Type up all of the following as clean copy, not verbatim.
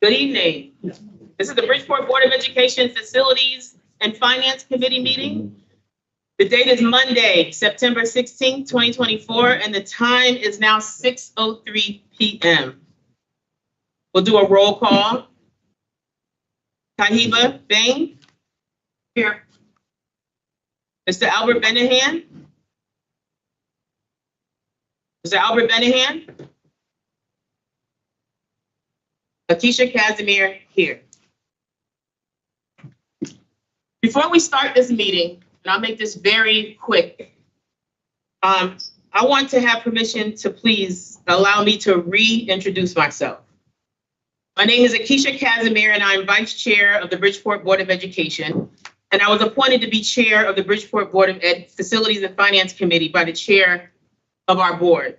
Good evening. This is the Bridgeport Board of Education Facilities and Finance Committee meeting. The date is Monday, September 16th, 2024, and the time is now 6:03 p.m. We'll do a roll call. Tahiba Bain. Here. Mr. Albert Benahan. Mr. Albert Benahan. Akeisha Casimir here. Before we start this meeting, and I'll make this very quick, I want to have permission to please allow me to reintroduce myself. My name is Akeisha Casimir, and I'm Vice Chair of the Bridgeport Board of Education, and I was appointed to be Chair of the Bridgeport Board of Facilities and Finance Committee by the Chair of our board.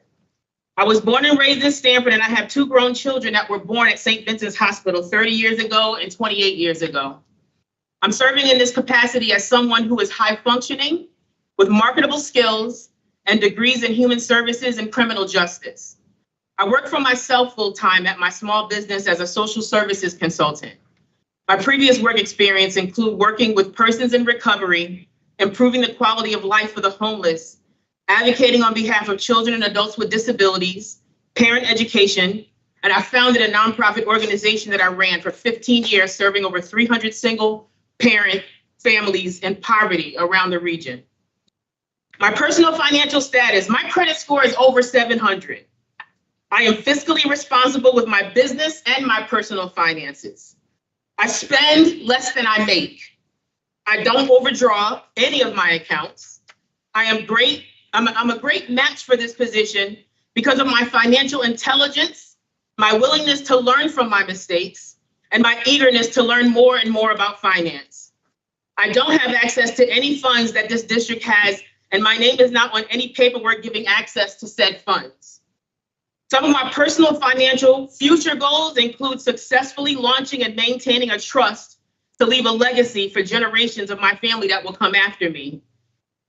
I was born and raised in Stanford, and I have two grown children that were born at St. Vincent's Hospital 30 years ago and 28 years ago. I'm serving in this capacity as someone who is high functioning with marketable skills and degrees in human services and criminal justice. I work for myself full-time at my small business as a social services consultant. My previous work experience include working with persons in recovery, improving the quality of life for the homeless, advocating on behalf of children and adults with disabilities, parent education, and I founded a nonprofit organization that I ran for 15 years, serving over 300 single parent families in poverty around the region. My personal financial status, my credit score is over 700. I am fiscally responsible with my business and my personal finances. I spend less than I make. I don't overdraw any of my accounts. I'm a great match for this position because of my financial intelligence, my willingness to learn from my mistakes, and my eagerness to learn more and more about finance. I don't have access to any funds that this district has, and my name is not on any paperwork giving access to said funds. Some of my personal financial future goals include successfully launching and maintaining a trust to leave a legacy for generations of my family that will come after me.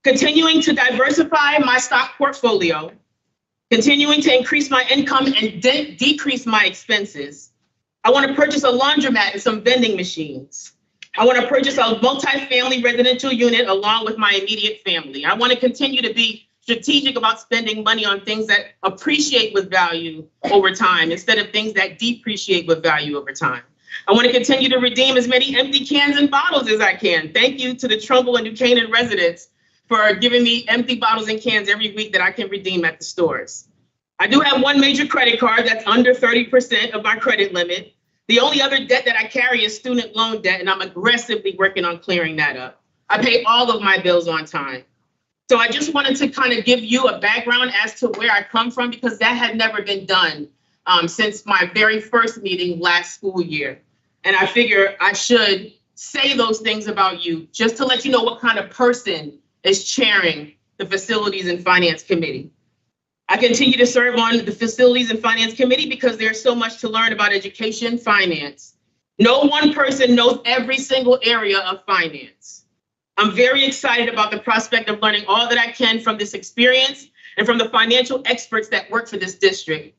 Continuing to diversify my stock portfolio, continuing to increase my income and decrease my expenses. I want to purchase a laundromat and some vending machines. I want to purchase a multi-family residential unit along with my immediate family. I want to continue to be strategic about spending money on things that appreciate with value over time instead of things that depreciate with value over time. I want to continue to redeem as many empty cans and bottles as I can. Thank you to the Trumbull and New Canaan residents for giving me empty bottles and cans every week that I can redeem at the stores. I do have one major credit card that's under 30% of my credit limit. The only other debt that I carry is student loan debt, and I'm aggressively working on clearing that up. I pay all of my bills on time. So I just wanted to kind of give you a background as to where I come from, because that had never been done since my very first meeting last school year. And I figure I should say those things about you just to let you know what kind of person is chairing the Facilities and Finance Committee. I continue to serve on the Facilities and Finance Committee because there's so much to learn about education, finance. No one person knows every single area of finance. I'm very excited about the prospect of learning all that I can from this experience and from the financial experts that work for this district.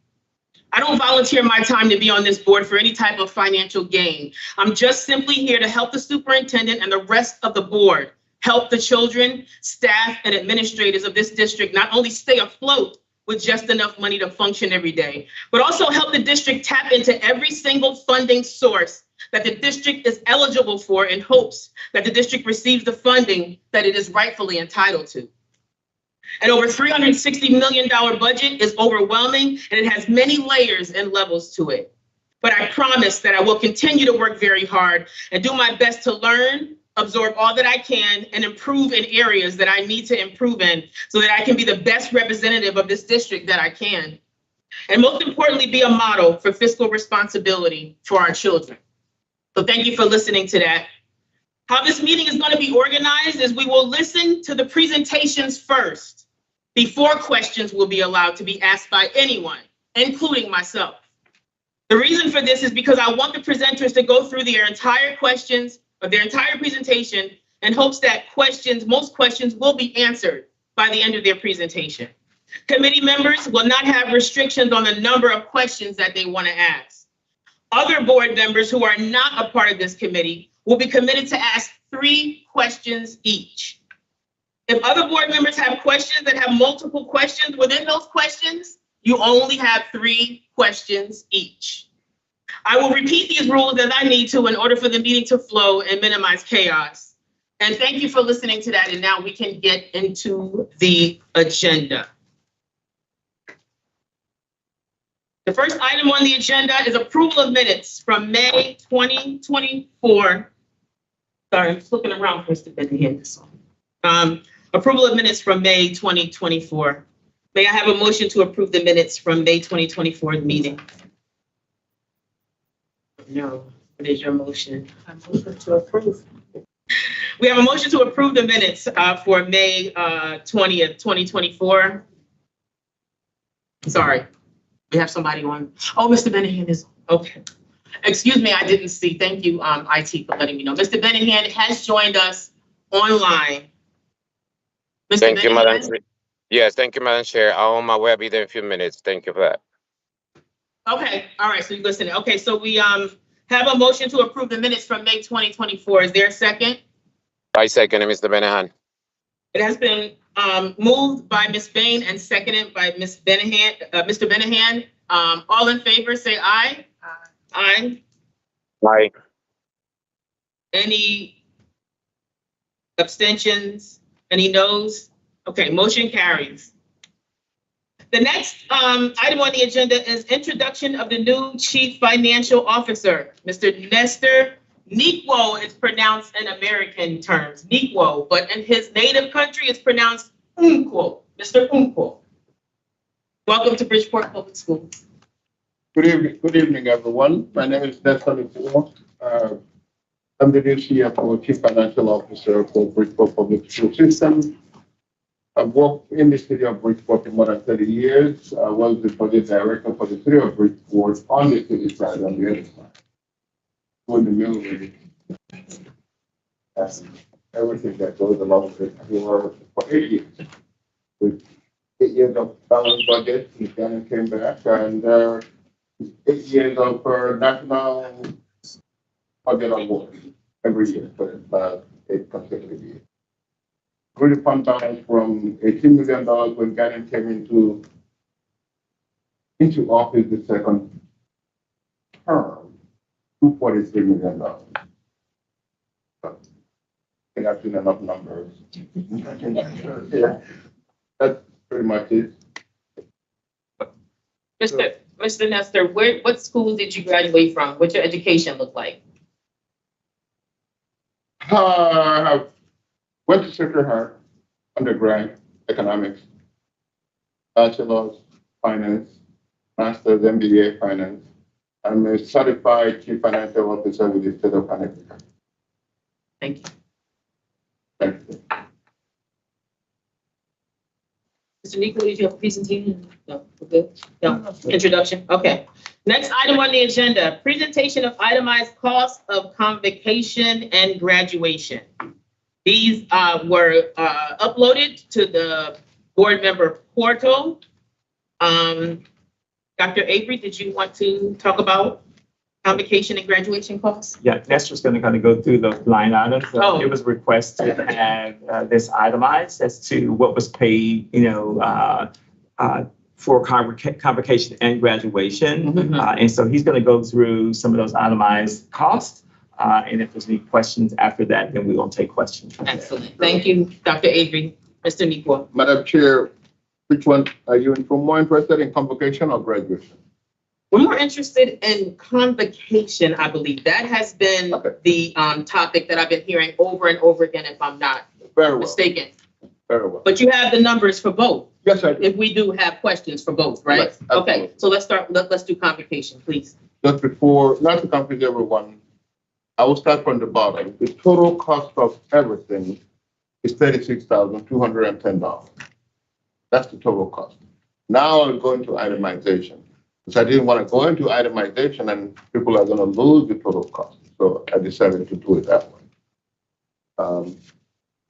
I don't volunteer my time to be on this board for any type of financial gain. I'm just simply here to help the superintendent and the rest of the board help the children, staff, and administrators of this district not only stay afloat with just enough money to function every day, but also help the district tap into every single funding source that the district is eligible for in hopes that the district receives the funding that it is rightfully entitled to. An over $360 million budget is overwhelming, and it has many layers and levels to it. But I promise that I will continue to work very hard and do my best to learn, absorb all that I can, and improve in areas that I need to improve in so that I can be the best representative of this district that I can. And most importantly, be a model for fiscal responsibility for our children. So thank you for listening to that. How this meeting is going to be organized is we will listen to the presentations first before questions will be allowed to be asked by anyone, including myself. The reason for this is because I want the presenters to go through their entire questions of their entire presentation in hopes that most questions will be answered by the end of their presentation. Committee members will not have restrictions on the number of questions that they want to ask. Other board members who are not a part of this committee will be committed to ask 3 questions each. If other board members have questions that have multiple questions within those questions, you only have 3 questions each. I will repeat these rules as I need to in order for the meeting to flow and minimize chaos. And thank you for listening to that. And now we can get into the agenda. The first item on the agenda is approval of minutes from May 2024. Sorry, I'm just looking around for Mr. Benny. Approval of minutes from May 2024. May I have a motion to approve the minutes from May 2024 meeting? No, what is your motion? I move to approve. We have a motion to approve the minutes for May 20th, 2024. Sorry, we have somebody on. Oh, Mr. Benahan is, okay. Excuse me, I didn't see. Thank you, IT, for letting me know. Mr. Benahan has joined us online. Mr. Thank you, Benahan? Madam Chair. Yes, thank you, Madam Chair. I'm on my way. I'll be there in a few minutes. Thank you for that. Okay, all right, so you're listening. Okay, so we have a motion to approve the minutes from May 2024. Is there a second? I second it, Mr. Benahan. It has been moved by Ms. Bain and seconded by Ms. Benahan, Mr. Benahan. All in favor, say aye. Aye. Aye. Any abstentions? Any noes? Okay, motion carries. The next item on the agenda is introduction of the new Chief Financial Officer, Mr. Nestor Nikwo. Is pronounced in American terms, Nikwo, but in his native country it's pronounced Unkwo, Mr. Unkwo. Welcome to Bridgeport Public Schools. Good evening, everyone. My name is Nestor Nikwo. I'm the new CFO, Chief Financial Officer for Bridgeport Public School System. I've worked in the city of Bridgeport for more than 30 years. I was the project director for the city of Bridgeport on the city side, on the other side. In the middle, everything that goes along with it for 8 years. With 8 years of balanced budget, we then came back, and 8 years of national budget award every year for the last 8 consecutive years. Grew the fund balance from $18 million when Gannon came into office the second term to $43 million. So, I think I've seen enough numbers. Yeah, that's pretty much it. Mr. Nestor, what school did you graduate from? What's your education look like? I went to Sacred Heart, undergrad, economics, bachelor's, finance, master's, MBA, finance. I'm a certified chief financial officer with the state of Connecticut. Thank you. Thank you. Mr. Nico, did you have a presentation? No, okay. No, introduction. Okay. Next item on the agenda, presentation of itemized costs of convocation and graduation. These were uploaded to the board member portal. Dr. Avery, did you want to talk about convocation and graduation costs? Yeah, Nestor's going to kind of go through the line items. Oh. It was a request to have this itemized as to what was paid, for convocation and graduation. Mm-hmm. And so he's going to go through some of those itemized costs. And if there's any questions after that, then we're going to take questions. Excellent. Thank you, Dr. Avery. Mr. Nikwo. Madam Chair, which one are you more interested in, convocation or graduation? We're more interested in convocation, I believe. That has been the topic that I've been hearing over and over again, if I'm not mistaken. Very well. But you have the numbers for both. Yes, I do. If we do have questions for both, right? Yes, absolutely. Okay, so let's do convocation, please. Just before, not to confuse everyone, I will start from the bottom. The total cost of everything is $36,210. That's the total cost. Now I'll go into itemization, because I didn't want to go into itemization and people are going to lose the total cost. So I decided to do it that way.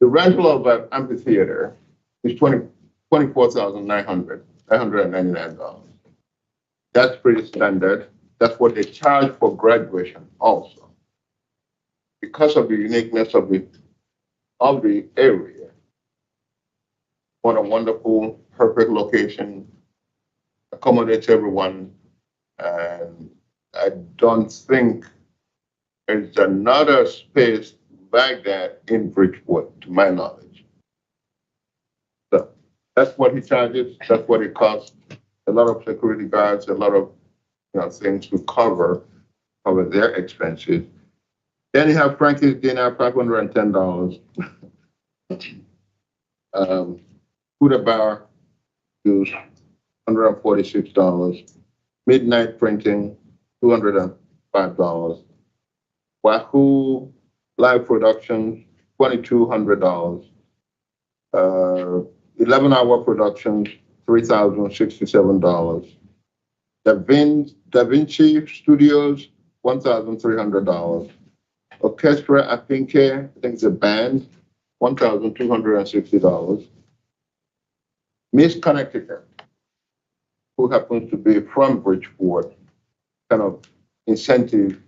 The rental of an amphitheater is $24 $24,999. That's pretty standard. That's what they charge for graduation also. Because of the uniqueness of the area, what a wonderful, perfect location, accommodates everyone. And I don't think there's another space like that in Bridgeport, to my knowledge. So that's what he charges. That's what it costs. A lot of security guards, a lot of things to cover their expenses. Then you have Frankie's dinner, $510. Food bar use, $146. Midnight printing, $205. Wahoo live productions, $2,200. 11-hour productions, $3,067. Da Vinci Studios, $1,300. Orchestra Apinke, I think it's a band, $1,260. Miss Connecticut, who happens to be from Bridgeport, kind of incentive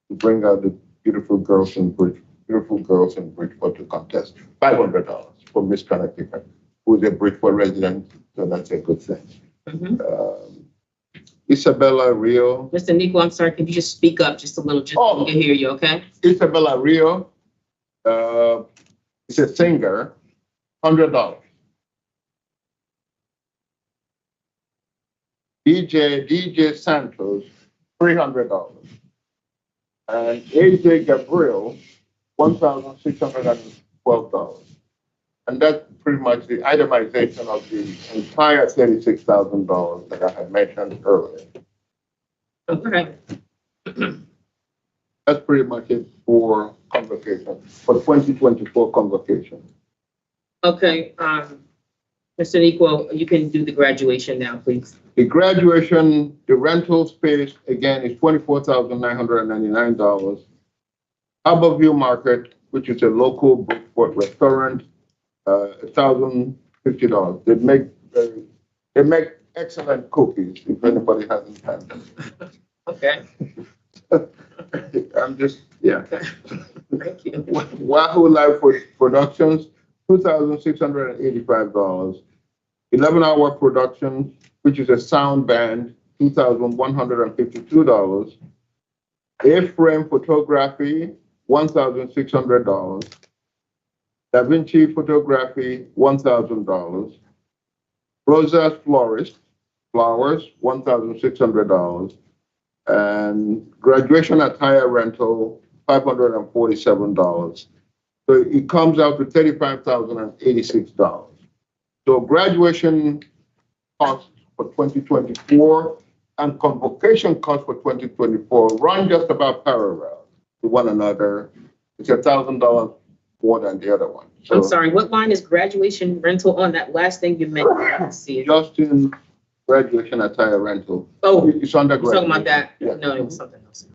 to bring out the beautiful girls in Bridgeport to contest. $500 for Miss Connecticut, who is a Bridgeport resident, so that's a good thing. Isabella Rio. Mr. Nico, I'm sorry, can you just speak up just a little, just so we can hear you, okay? Isabella Rio is a singer, $100. DJ Santos, $300. And AJ Gabriel, $1,612. And that's pretty much the itemization of the entire $36,000 that I had mentioned earlier. Okay. That's pretty much it for convocation, for 2024 convocation. Okay, Mr. Nico, you can do the graduation now, please. The graduation, the rental space, again, is $24,999. Harborview Market, which is a local Bridgeport restaurant, $1,050. They make excellent cookies, if anybody hasn't had them. Okay. I'm just, yeah. Thank you. Wahoo Live Productions, $2,685. 11-hour productions, which is a sound band, $2,152. A-frame photography, $1,600. Da Vinci photography, $1,000. Rosa's Flowers, $1,600. And graduation attire rental, $547. So it comes out to $35,086. So graduation costs for 2024 and convocation costs for 2024 run just about parallel to one another. It's $1,000 more than the other one. So I'm sorry, what line is graduation rental on that last thing you mentioned? I don't see it. Justin graduation attire rental. Oh, It's under you're talking about that? Yeah. No, it was something else.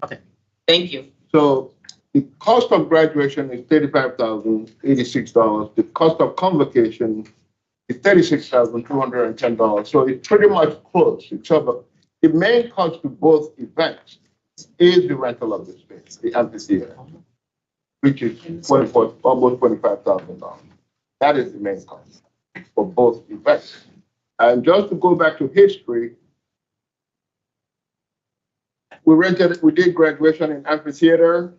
Okay, thank you. So the cost of graduation is $35,086. The cost of convocation is $36,210. So it's pretty much close. The main cost to both events is the rental of the space, the amphitheater, which is almost $25,000. That is the main cost for both events. And just to go back to history, we did graduation in amphitheater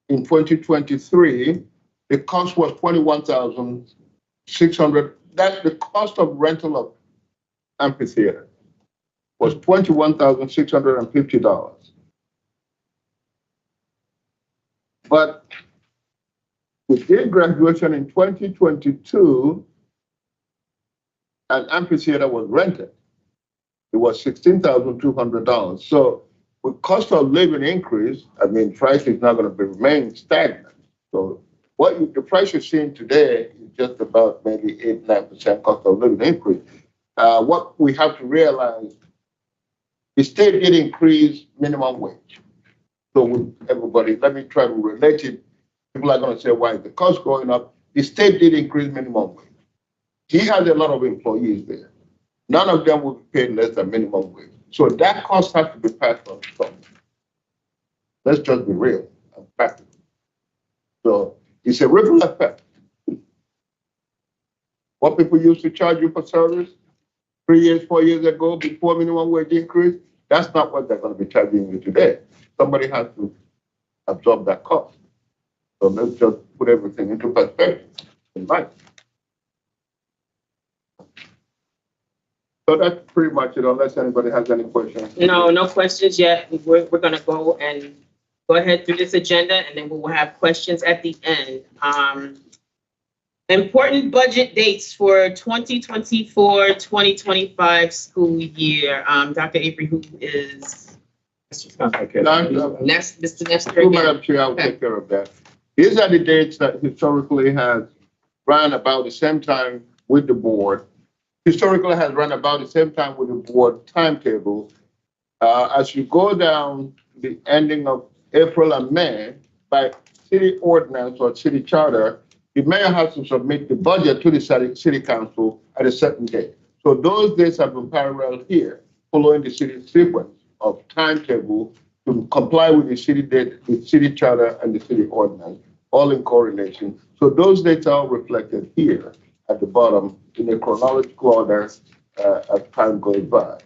in 2023. The cost was $21,600. That's the cost of rental of amphitheater was $21,650. But we did graduation in 2022, and amphitheater was rented. It was $16,200. So with cost of living increase, I mean, price is not going to remain stagnant. So the price you're seeing today is just about maybe 8-9% cost of living increase. What we have to realize, the state did increase minimum wage. So with everybody, let me try to relate it. People are going to say, why is the cost going up? The state did increase minimum wage. He has a lot of employees there. None of them will be paid less than minimum wage. So that cost has to be passed on to someone. Let's just be real and practical. So it's a ripple effect. What people used to charge you for service 3 years, 4 years ago before minimum wage increase, that's not what they're going to be charging you today. Somebody has to absorb that cost. So let's just put everything into perspective in life. So that's pretty much it, unless anybody has any questions. No questions yet. We're going to go ahead through this agenda, and then we will have questions at the end. Important budget dates for 2024-2025 school year. Dr. Avery, who is Mr. Nestor again. Madam Chair, I'll take care of that. These are the dates that historically has run about the same time with the board. Historically has run about the same time with the board timetable. As you go down the ending of April and May, by city ordinance or city charter, the mayor has to submit the budget to the city council at a certain date. So those dates have been parallel here, following the city sequence of timetable to comply with the city date, the city charter, and the city ordinance, all in correlation. So those dates are reflected here at the bottom in a chronological order as time goes by.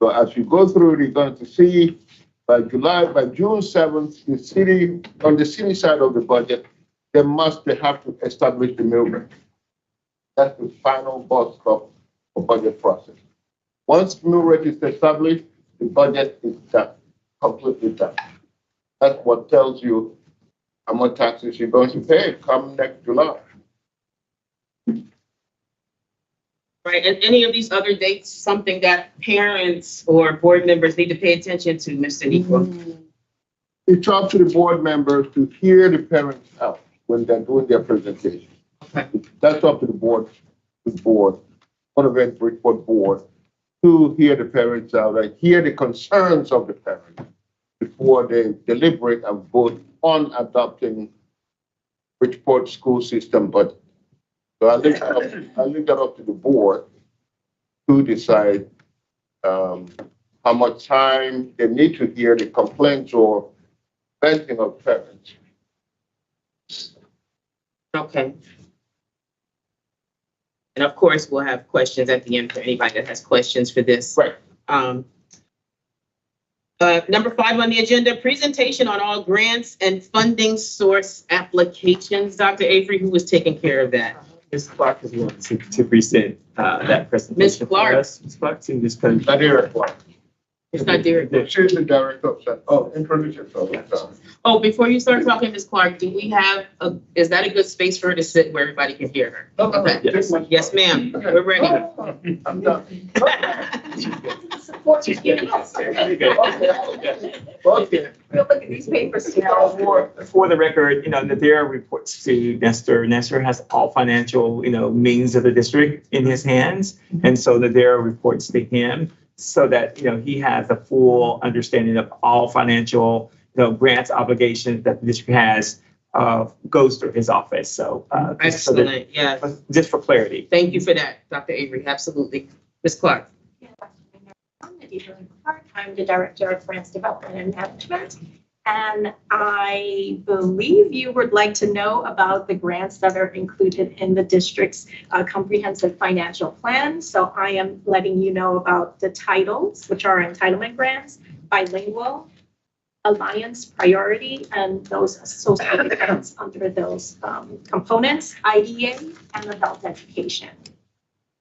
So as you go through it, you're going to see by June 7th, the city, on the city side of the budget, they have to establish the mill rate. That's the final boss stop for budget process. Once the mill rate is established, the budget is done, completely done. That's what tells you how much taxes you're going to pay come next July. Right, and any of these other dates, something that parents or board members need to pay attention to, Mr. Nico? It's up to the board members to hear the parents out when they're doing their presentation. Okay. That's up to the board, Board of Bridgeport board, to hear the parents out and hear the concerns of the parents before they deliberate and vote on adopting Bridgeport school system budget. So I leave that up to the board to decide how much time they need to hear the complaints or venting of parents. Okay. And of course, we'll have questions at the end for anybody that has questions for this. Right. Number 5 on the agenda, presentation on all grants and funding source applications. Dr. Avery, who was taking care of that? Ms. Clark is willing to present that presentation. Ms. Clark. For us. Ms. Clark, to this presentation. Not Derek Clark. It's not Derek. She's the director of, introduce yourself. Oh, before you start talking, Ms. Clark, do we have, is that a good space for her to sit where everybody can hear her? Okay. Yes. Yes, ma'am. We're ready. I'm done. Support you giving us. Okay. We'll look at these papers now. For the record, Nadira reports to Nestor. Nestor has all financial, means of the district in his hands. And so Nadira reports to him so that, he has a full understanding of all financial, grants, obligations that the district has, goes through his office. So, Excellent. Yeah. Just for clarity. Thank you for that, Dr. Avery. Absolutely. Ms. Clark. I'm the Director of Grants Development and Management. And I believe you would like to know about the grants that are included in the district's comprehensive financial plan. So I am letting you know about the titles, which are entitlement grants, bilingual, alliance, priority, and those associated grants under those components, IDA, and adult education.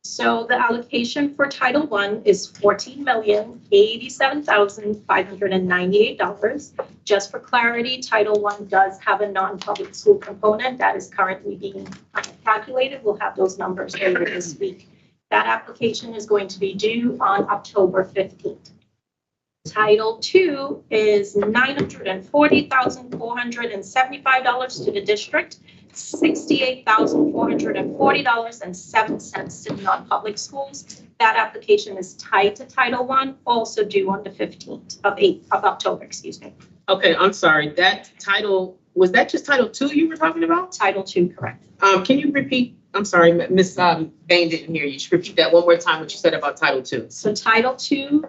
So the allocation for Title I is $14,087,598. Just for clarity, Title I does have a non-public school component that is currently being calculated. We'll have those numbers later this week. That application is going to be due on October 15th. Title II is $940,475 to the district, $68,440.07 to non-public schools. That application is tied to Title I, also due on the 15th of October, excuse me. Okay, I'm sorry. That Title was that just Title II you were talking about? Title II, correct. Can you repeat? I'm sorry, Miss Bain didn't hear you. You should repeat that one more time, what you said about Title II. So Title II,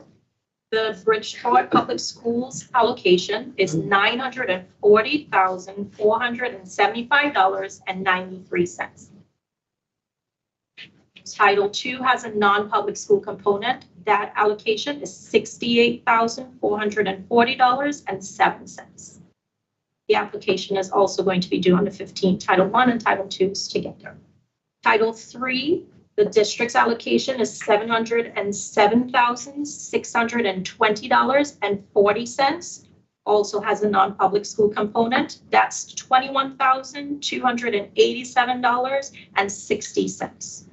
the Bridgeport Public Schools allocation is $940,475.93. Title II has a non-public school component. That allocation is $68,440.07. The application is also going to be due on the 15th. Title I and Title II is together. Title III, the district's allocation is $707,620.40. Also has a non-public school component. That's $21,287.60.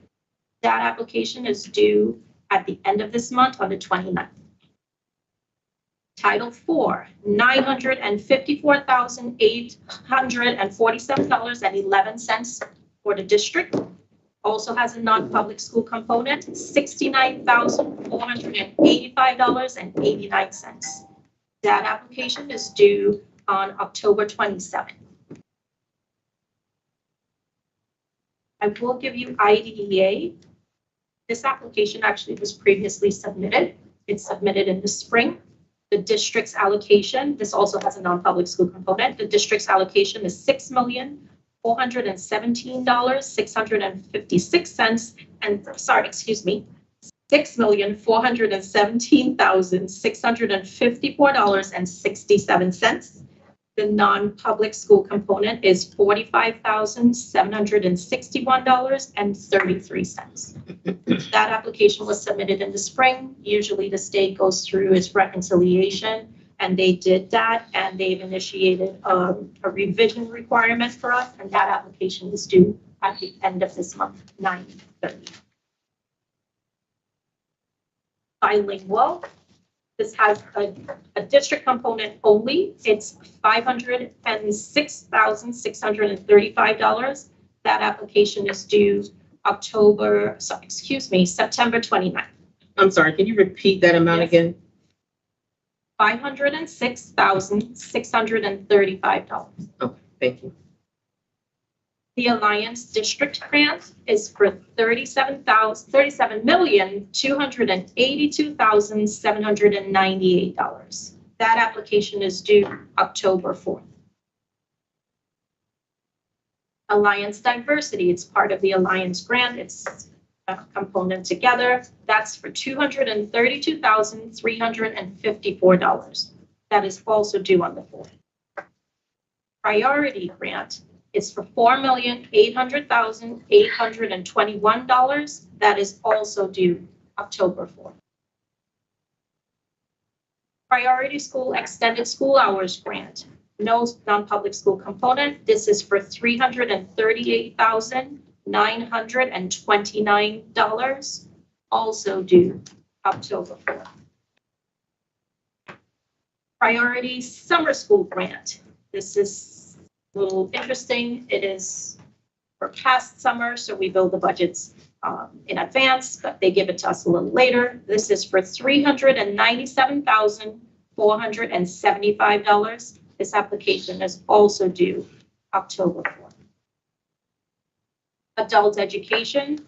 That application is due at the end of this month on the 29th. Title IV, $954,847.11 for the district. Also has a non-public school component, $69,485.89. That application is due on October 27th. I will give you IDEA. This application actually was previously submitted. It's submitted in the spring. The district's allocation, this also has a non-public school component. The district's allocation is $6,417,656 and $6,417,654.67. The non-public school component is $45,761.33. That application was submitted in the spring. Usually the state goes through its reconciliation, and they did that, and they've initiated a revision requirement for us, and that application is due at the end of this month, 9/30. Bilingual. This has a district component only. It's $506,635. That application is due September 29th. I'm sorry, can you repeat that amount Yes. again? $506,635. Okay, thank you. The Alliance District Grant is for $37,282,798. That application is due October 4th. Alliance Diversity, it's part of the Alliance Grant. It's a component together. That's for $232,354. That is also due on the 4th. Priority Grant is for $4,800,821. That is also due October 4th. Priority School Extended School Hours Grant, no non-public school component. This is for $338,929, also due October 4th. Priority Summer School Grant. This is a little interesting. It is for past summer, so we build the budgets in advance, but they give it to us a little later. This is for $397,475. This application is also due October 4th. Adult Education,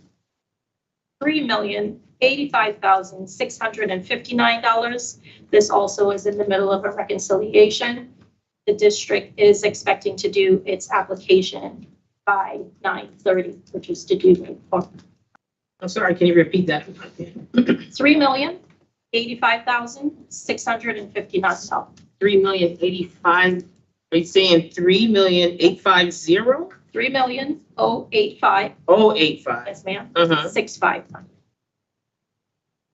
$3,085,659. This also is in the middle of a reconciliation. The district is expecting to do its application by 9/30, which is to do. I'm sorry, can you repeat that? $3,085,659. 3,085,000. Are you saying 3,850,000? 3,085. 085. Yes, ma'am. Uh-huh. 659.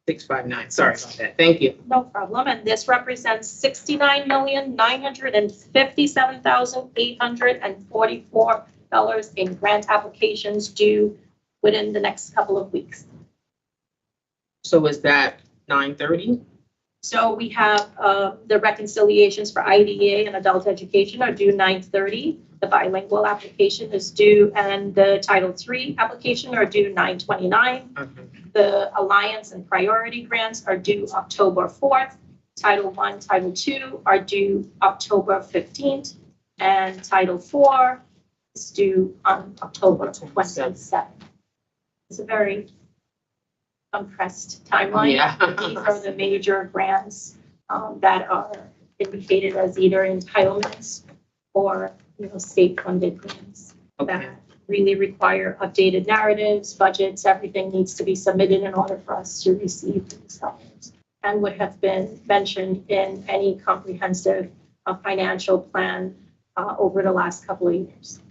659. Sorry about that. Thank you. No problem. And this represents $69,957,844 in grant applications due within the next couple of weeks. So is that 9:30? So we have the reconciliations for IDEA and adult education are due 9/30. The bilingual application is due, and the Title III application are due 9/29. The Alliance and Priority grants are due October 4th. Title I, Title II are due October 15th. and Title IV is due on October 27th. It's a very compressed timeline. Yeah. These are the major grants that are indicated as either entitlements or, state-funded grants Okay. that really require updated narratives, budgets, everything needs to be submitted in order for us to receive these dollars, and would have been mentioned in any comprehensive financial plan over the last couple of years.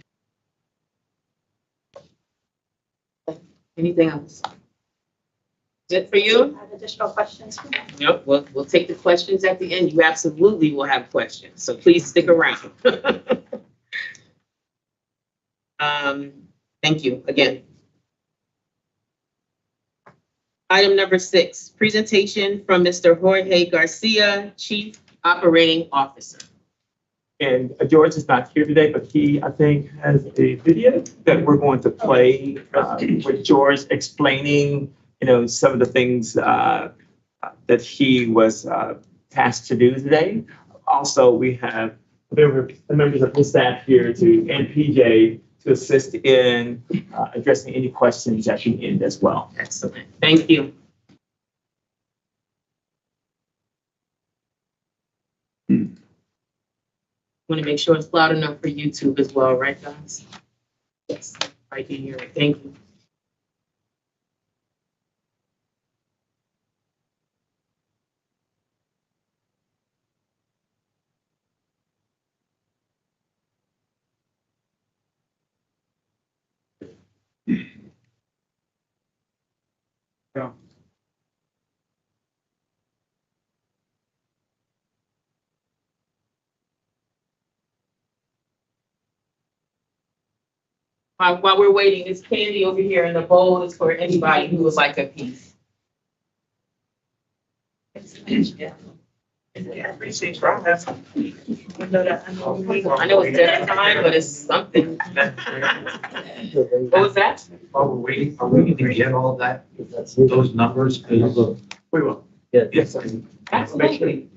Anything else? Is it for you? Have additional questions? Nope, we'll take the questions at the end. You absolutely will have questions, so please stick around. Thank you again. Item number 6, presentation from Mr. Jorge Garcia, Chief Operating Officer. And George is not here today, but he, I think, has a video that we're going to play with George explaining, some of the things that he was tasked to do today. Also, we have members of his staff here and PJ to assist in addressing any questions at the end as well. Excellent. Thank you. Want to make sure it's loud enough for YouTube as well, right, guys? Yes, I can hear it. Thank you. Yeah. While we're waiting, there's candy over here, and the bowl is for anybody who would like a piece. I know it's dinner time, but it's something. What was that? While we're waiting, are we going to get all that, those numbers? We will. Yes. Absolutely.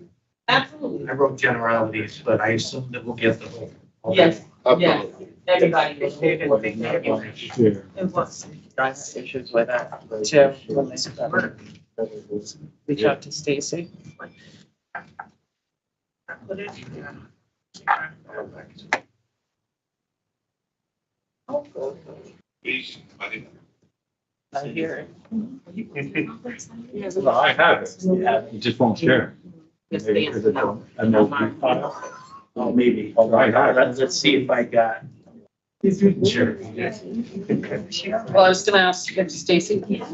Absolutely. I wrote generalities, but I assume that we'll get the whole. Yes, yes. Everybody will. It was. I had issues with that too. When they started. Reach out to Stacy. I hear it. Well, I have it. Yeah, you just won't share. Yes, Maybe yes. because I don't. I know. Oh, maybe. Hold on. Let's see if I got. Sure. Well, I was gonna ask if Stacy. No,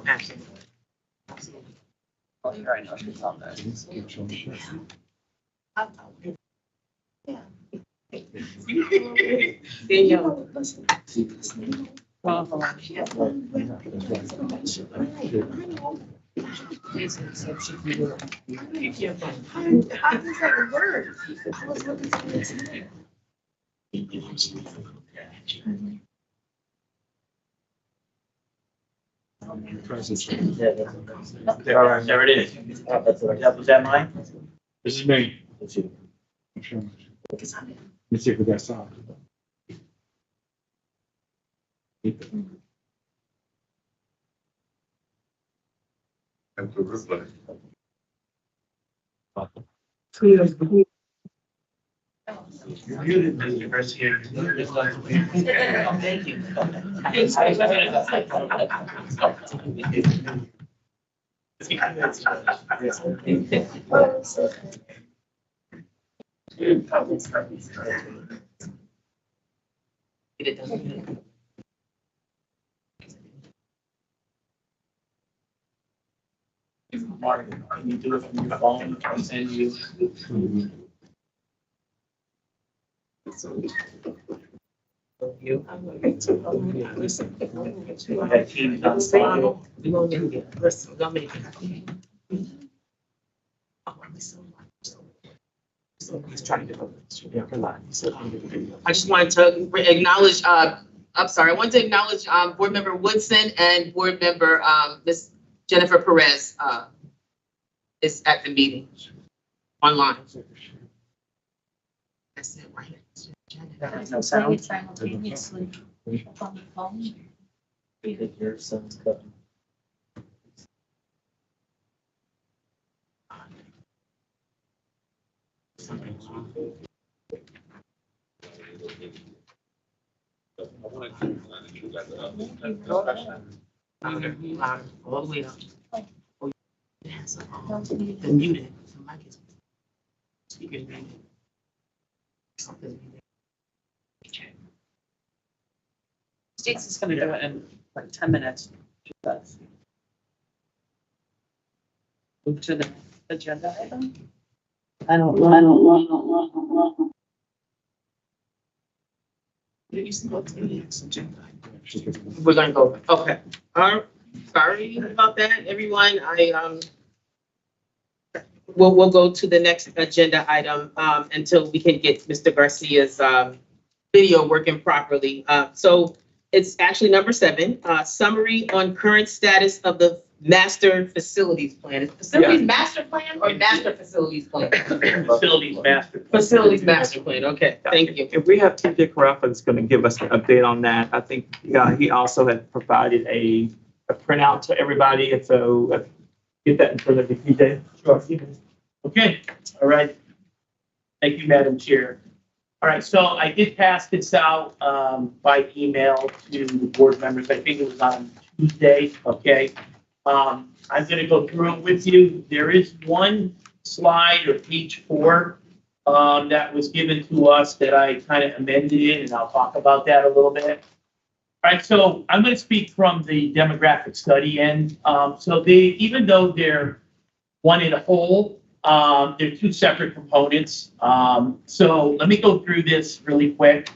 absolutely. Oh, here, I know she's on there. Danielle. Well, hold on. How does that work? All right, there it is. Was that mine? This is me. Let's see. I'm sure. Let me see if we got sound. You're muted, Mr. Garcia. You're muted. Thank you. Get it done. Mark, can you do it from your phone? I'll send you. You. That team's on file. Listen, let me. He's trying to. I just wanted to acknowledge, I'm sorry, I want to acknowledge, Board Member Woodson and Board Member, Ms. Jennifer Perez, is at the meeting online. That's it, right? No sound. Simultaneously on the phone. Your son's cooking. Louder, louder, all the way up. Oh, yeah, so, the muted, the mic is. Speaker is muted. Something's muted. States is gonna do it in like 10 minutes. Move to the agenda item. I don't know. We're gonna go, okay. Sorry about that, everyone. We'll go to the next agenda item, until we can get Mr. Garcia's, video working properly. So it's actually number 7, summary on current status of the master facilities plan. Is facilities master plan or master facilities plan? Facilities master. Facilities master plan, okay, thank you. If we have TJ Carafa that's going to give us an update on that, I think he also had provided a printout to everybody. And so get that in front of you, TJ. Sure. Okay, all right. Thank you, Madam Chair. All right, so I did pass this out by email to the board members. I think it was on Tuesday, okay? I'm gonna go through it with you. There is one slide or page 4 that was given to us that I kind of amended it, and I'll talk about that a little bit. All right, so I'm gonna speak from the demographic study end. So even though they're one in a whole, they're 2 separate components. So let me go through this really quick.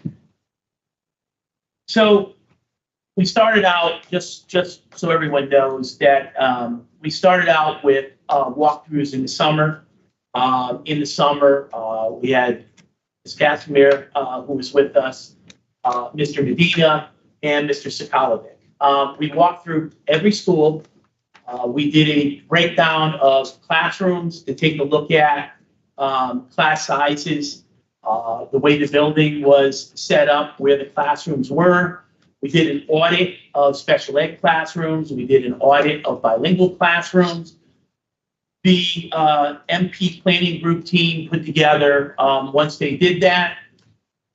So we started out, just so everyone knows that we started out with walkthroughs in the summer. We had Ms. Casimir, who was with us, Mr. Medina, and Mr. Sokolovic. We walked through every school. We did a breakdown of classrooms to take a look at class sizes, the way the building was set up, where the classrooms were. We did an audit of special ed classrooms. We did an audit of bilingual classrooms. The MP planning group team put together, once they did that,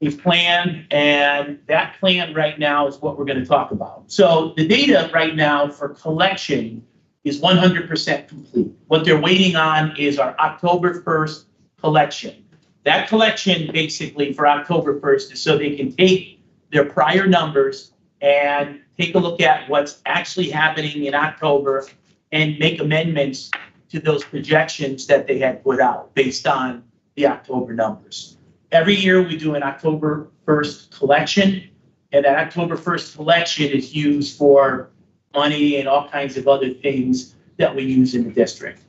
a plan, and that plan right now is what we're going to talk about. So the data right now for collection is 100% complete. What they're waiting on is our October 1st collection. That collection basically for October 1st is so they can take their prior numbers and take a look at what's actually happening in October and make amendments to those projections that they had put out based on the October numbers. Every year we do an October 1st collection, and that October 1st collection is used for money and all kinds of other things that we use in the district.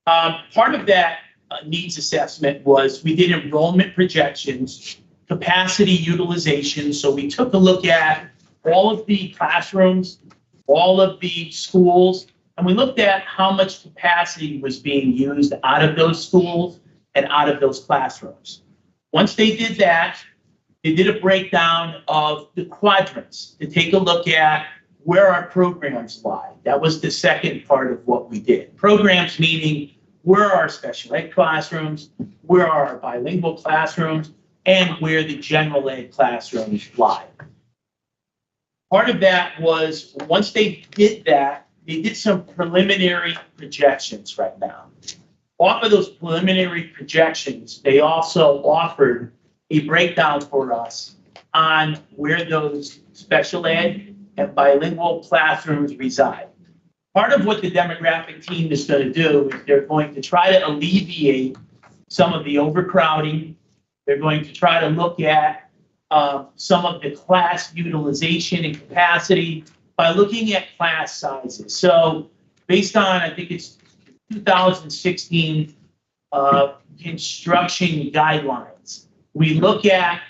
Part of that needs assessment was we did enrollment projections, capacity utilization. So we took a look at all of the classrooms, all of the schools, and we looked at how much capacity was being used out of those schools and out of those classrooms. Once they did that, they did a breakdown of the quadrants to take a look at where our programs lie. That was the second part of what we did. Programs meaning where are our special ed classrooms, where are our bilingual classrooms, and where the general ed classrooms lie. Part of that was, once they did that, they did some preliminary projections right now. Off of those preliminary projections, they also offered a breakdown for us on where those special ed and bilingual classrooms reside. part of what the demographic team is going to do is they're going to try to alleviate some of the overcrowding. They're going to try to look at some of the class utilization and capacity by looking at class sizes. So based on, I think it's 2016 construction guidelines, we look at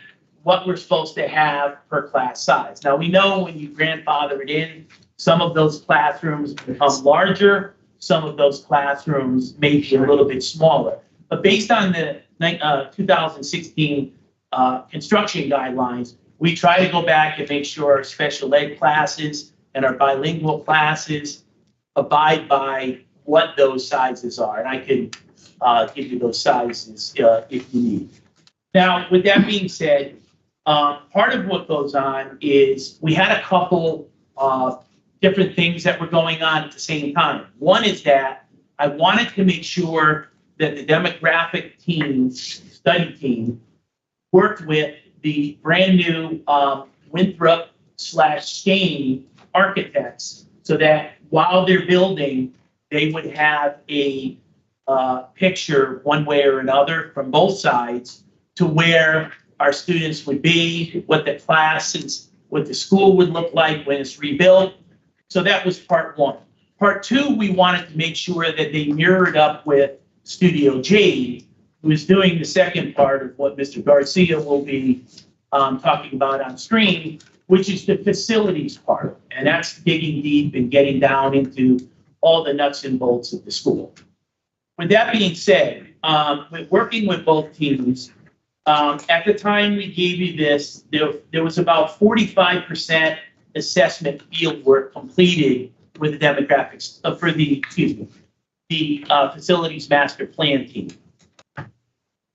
what we're supposed to have per class size. Now, we know when you grandfather it in, some of those classrooms become larger, some of those classrooms may be a little bit smaller. But based on the 2016 construction guidelines, we try to go back and make sure our special ed classes and our bilingual classes abide by what those sizes are. And I can give you those sizes if you need. Now, with that being said, part of what goes on is we had a couple different things that were going on at the same time. One is that I wanted to make sure that the demographic team, study team, worked with the brand new Winthrop/Skane architects so that while they're building, they would have a picture one way or another from both sides to where our students would be, what the classes, what the school would look like when it's rebuilt. So that was part one. Part two, we wanted to make sure that they mirrored up with Studio Jade, who is doing the second part of what Mr. Garcia will be talking about on screen, which is the facilities part. And that's digging deep and getting down into all the nuts and bolts of the school. With that being said, with working with both teams, at the time we gave you this, there was about 45% assessment field work completed with the demographics for the facilities master plan team.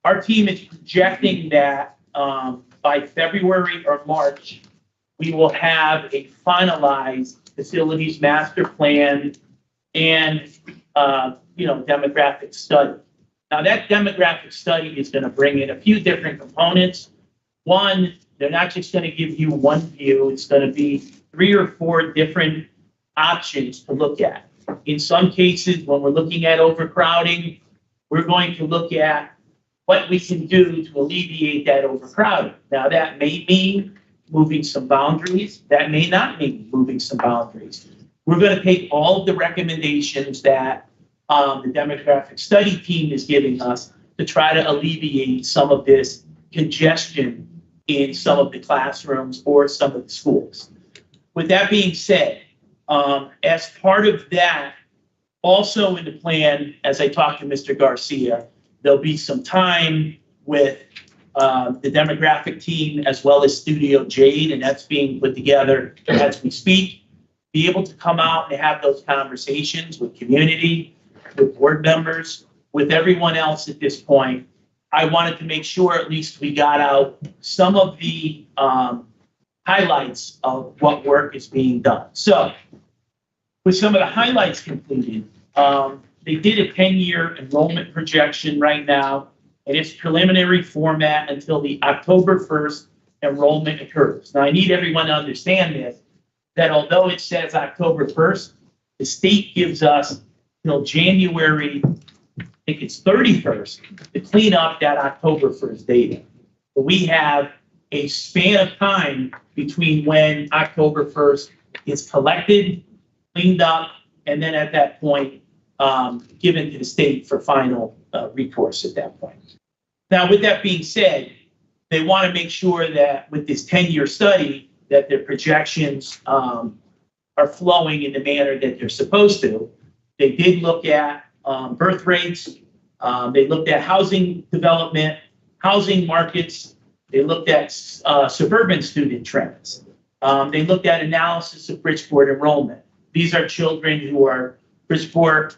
Our team is projecting that by February or March, we will have a finalized facilities master plan and demographic study. Now that demographic study is going to bring in a few different components. One, they're not just going to give you one view. It's going to be 3 or 4 different options to look at. In some cases, when we're looking at overcrowding, we're going to look at what we can do to alleviate that overcrowding. Now that may mean moving some boundaries. That may not mean moving some boundaries. We're going to take all of the recommendations that the demographic study team is giving us to try to alleviate some of this congestion in some of the classrooms or some of the schools. With that being said, as part of that, also in the plan, as I talked to Mr. Garcia, there'll be some time with the demographic team as well as Studio Jade, and that's being put together as we speak. Be able to come out and have those conversations with community, with board members, with everyone else at this point. I wanted to make sure at least we got out some of the highlights of what work is being done. So with some of the highlights completed, they did a 10-year enrollment projection right now, and it's preliminary format until the October 1st enrollment occurs. Now, I need everyone to understand this, that although it says October 1st, the state gives us till January, I think it's 31st, to clean up that October 1st data. But we have a span of time between when October 1st is collected, cleaned up, and then at that point, given to the state for final recourse at that point. Now, with that being said, they want to make sure that with this 10-year study, that their projections are flowing in the manner that they're supposed to. They did look at birth rates. They looked at housing development, housing markets. They looked at suburban student trends. They looked at analysis of Bridgeport enrollment. These are children who are Bridgeport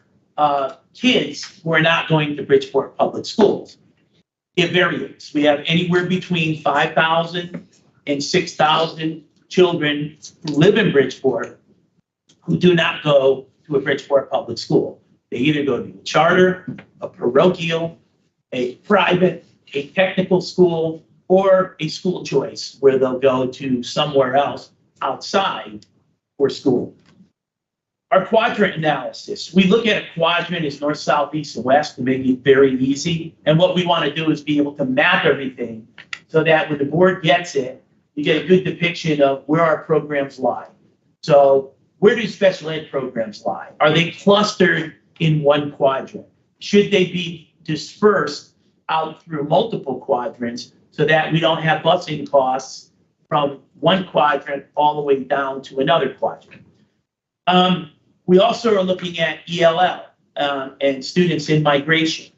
kids who are not going to Bridgeport public schools. It varies. We have anywhere between 5,000 and 6,000 children who live in Bridgeport who do not go to a Bridgeport public school. They either go to a charter, a parochial, a private, a technical school, or a school choice where they'll go to somewhere else outside for school. Our quadrant analysis. We look at a quadrant as north, south, east, and west to make it very easy. And what we want to do is be able to map everything so that when the board gets it, you get a good depiction of where our programs lie. So where do special ed programs lie? Are they clustered in one quadrant? Should they be dispersed out through multiple quadrants so that we don't have busing costs from one quadrant all the way down to another quadrant? We also are looking at ELL and students in migration,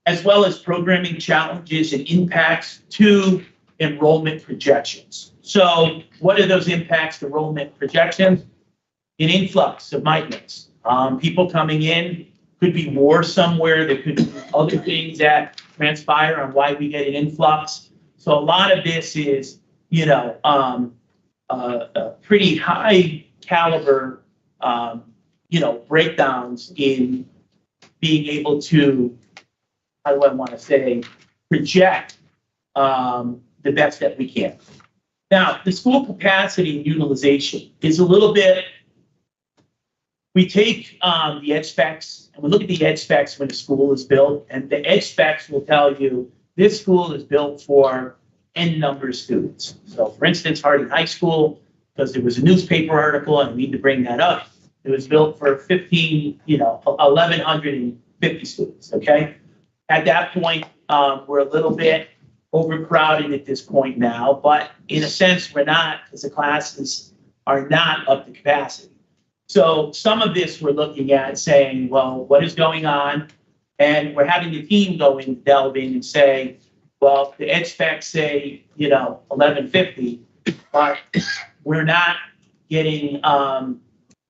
as well as programming challenges and impacts to enrollment projections. So what are those impacts to enrollment projections? An influx of migrants. People coming in, could be war somewhere, there could be other things that transpire on why we get an influx. So a lot of this is, pretty high caliber, breakdowns in being able to, how do I want to say, project the best that we can. Now, the school capacity and utilization is a little bit, we take the ed specs and we look at the ed specs when a school is built, and the ed specs will tell you this school is built for N number of students. So for instance, Harding High School, because there was a newspaper article and I need to bring that up, it was built for 1,150 students, okay? At that point, we're a little bit overcrowded at this point now, but in a sense, we're not, because the classes are not up to capacity. So some of this we're looking at saying, well, what is going on? And we're having the team go in, delve in and say, well, the ed specs say, 1150, but we're not getting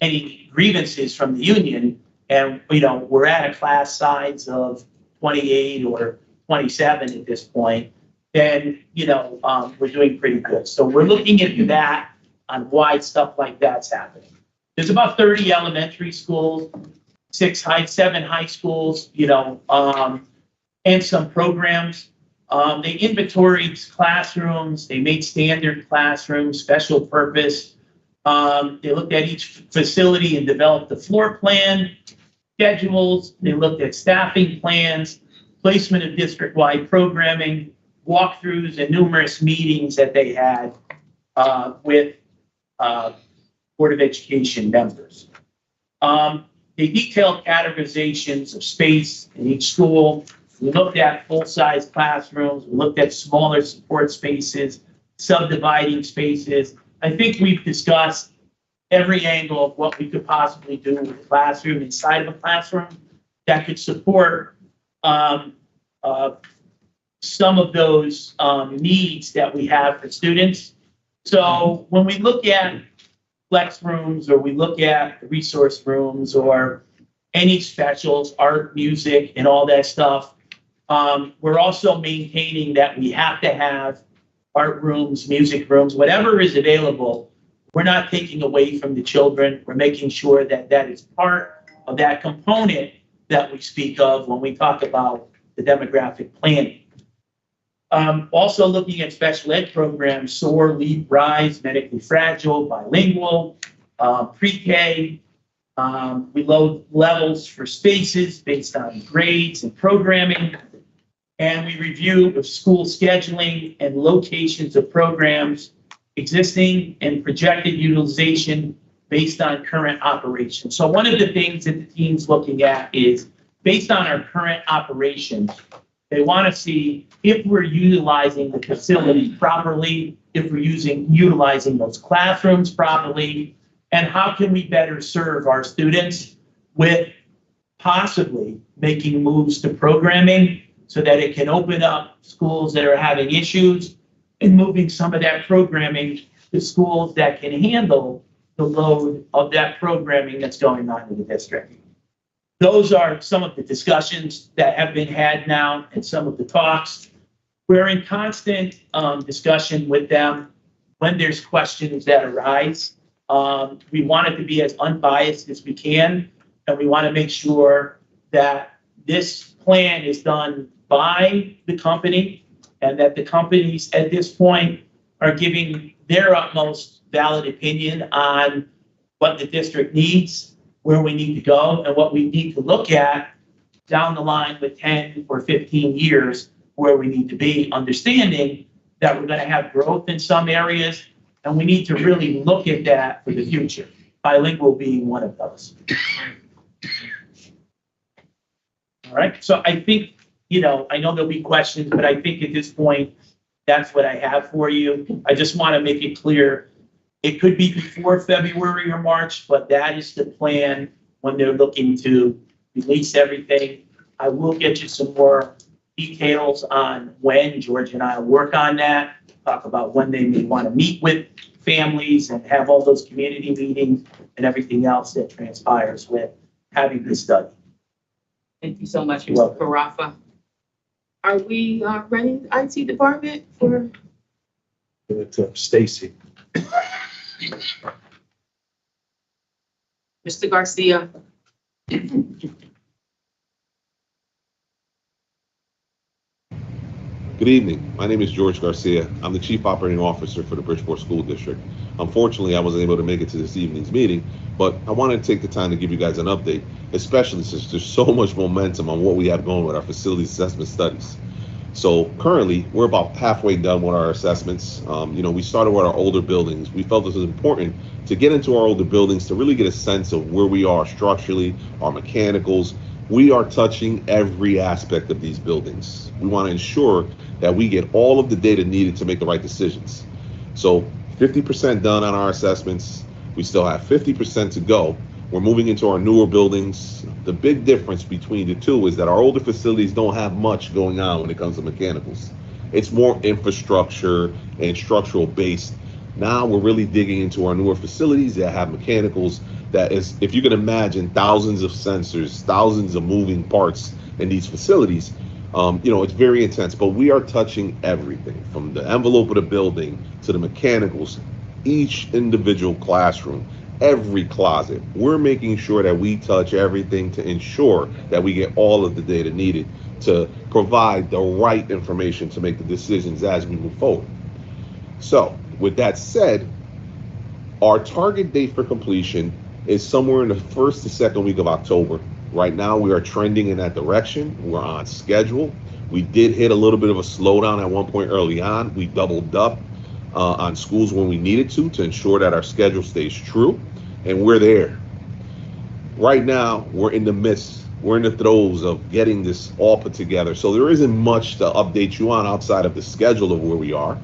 any grievances from the union. And, we're at a class size of 28 or 27 at this point, then, we're doing pretty good. So we're looking into that on why stuff like that's happening. There's about 30 elementary schools, 7 high schools, and some programs. They inventoried classrooms. They made standard classrooms, special purpose. They looked at each facility and developed the floor plan, schedules. They looked at staffing plans, placement of district-wide programming, walkthroughs, and numerous meetings that they had with Board of Education members. They detailed categorizations of space in each school. We looked at full-size classrooms. We looked at smaller support spaces, subdividing spaces. I think we've discussed every angle of what we could possibly do with a classroom inside of a classroom that could support some of those needs that we have for students. So when we look at flex rooms, or we look at resource rooms, or any specials, art, music, and all that stuff, we're also maintaining that we have to have art rooms, music rooms, whatever is available. We're not taking away from the children. We're making sure that that is part of that component that we speak of when we talk about the demographic planning. Also looking at special ed programs, SOAR, LEAP, RISE, medically fragile, bilingual, pre-K. We load levels for spaces based on grades and programming. And we review of school scheduling and locations of programs, existing and projected utilization based on current operations. So one of the things that the team's looking at is based on our current operations, they want to see if we're utilizing the facility properly, if we're utilizing those classrooms properly, and how can we better serve our students with possibly making moves to programming so that it can open up schools that are having issues and moving some of that programming to schools that can handle the load of that programming that's going on in the district. Those are some of the discussions that have been had now and some of the talks. We're in constant discussion with them when there's questions that arise. We want it to be as unbiased as we can, and we want to make sure that this plan is done by the company and that the companies at this point are giving their utmost valid opinion on what the district needs where we need to go and what we need to look at down the line with 10 or 15 years where we need to be, understanding that we're going to have growth in some areas, and we need to really look at that for the future, bilingual being one of those. All right, so I think, I know there'll be questions, but I think at this point, that's what I have for you. I just want to make it clear, it could be before February or March, but that is the plan when they're looking to release everything. I will get you some more details on when. George and I will work on that, talk about when they may want to meet with families and have all those community meetings and everything else that transpires with having this study. Thank you so much, You're Mr. welcome. Carafa. Are we running IT department for? It's Stacy. Mr. Garcia? Good evening. My name is George Garcia. I'm the Chief Operating Officer for the Bridgeport School District. Unfortunately, I wasn't able to make it to this evening's meeting, but I wanted to take the time to give you guys an update, especially since there's so much momentum on what we have going with our facility assessment studies. So currently, we're about halfway done with our assessments. We started with our older buildings. We felt this was important to get into our older buildings to really get a sense of where we are structurally, our mechanicals. We are touching every aspect of these buildings. We want to ensure that we get all of the data needed to make the right decisions. So 50% done on our assessments. We still have 50% to go. We're moving into our newer buildings. The big difference between the two is that our older facilities don't have much going on when it comes to mechanicals. It's more infrastructure and structural based. Now we're really digging into our newer facilities that have mechanicals that is, if you can imagine, thousands of sensors, thousands of moving parts in these facilities. It's very intense, but we are touching everything from the envelope of the building to the mechanicals, each individual classroom, every closet. We're making sure that we touch everything to ensure that we get all of the data needed to provide the right information to make the decisions as we move forward. So with that said, our target date for completion is somewhere in the first to second week of October. Right now, we are trending in that direction. We're on schedule. We did hit a little bit of a slowdown at one point early on. We doubled up on schools when we needed to ensure that our schedule stays true, and we're there. Right now, we're in the throes of getting this all put together. So there isn't much to update you on outside of the schedule of where we are.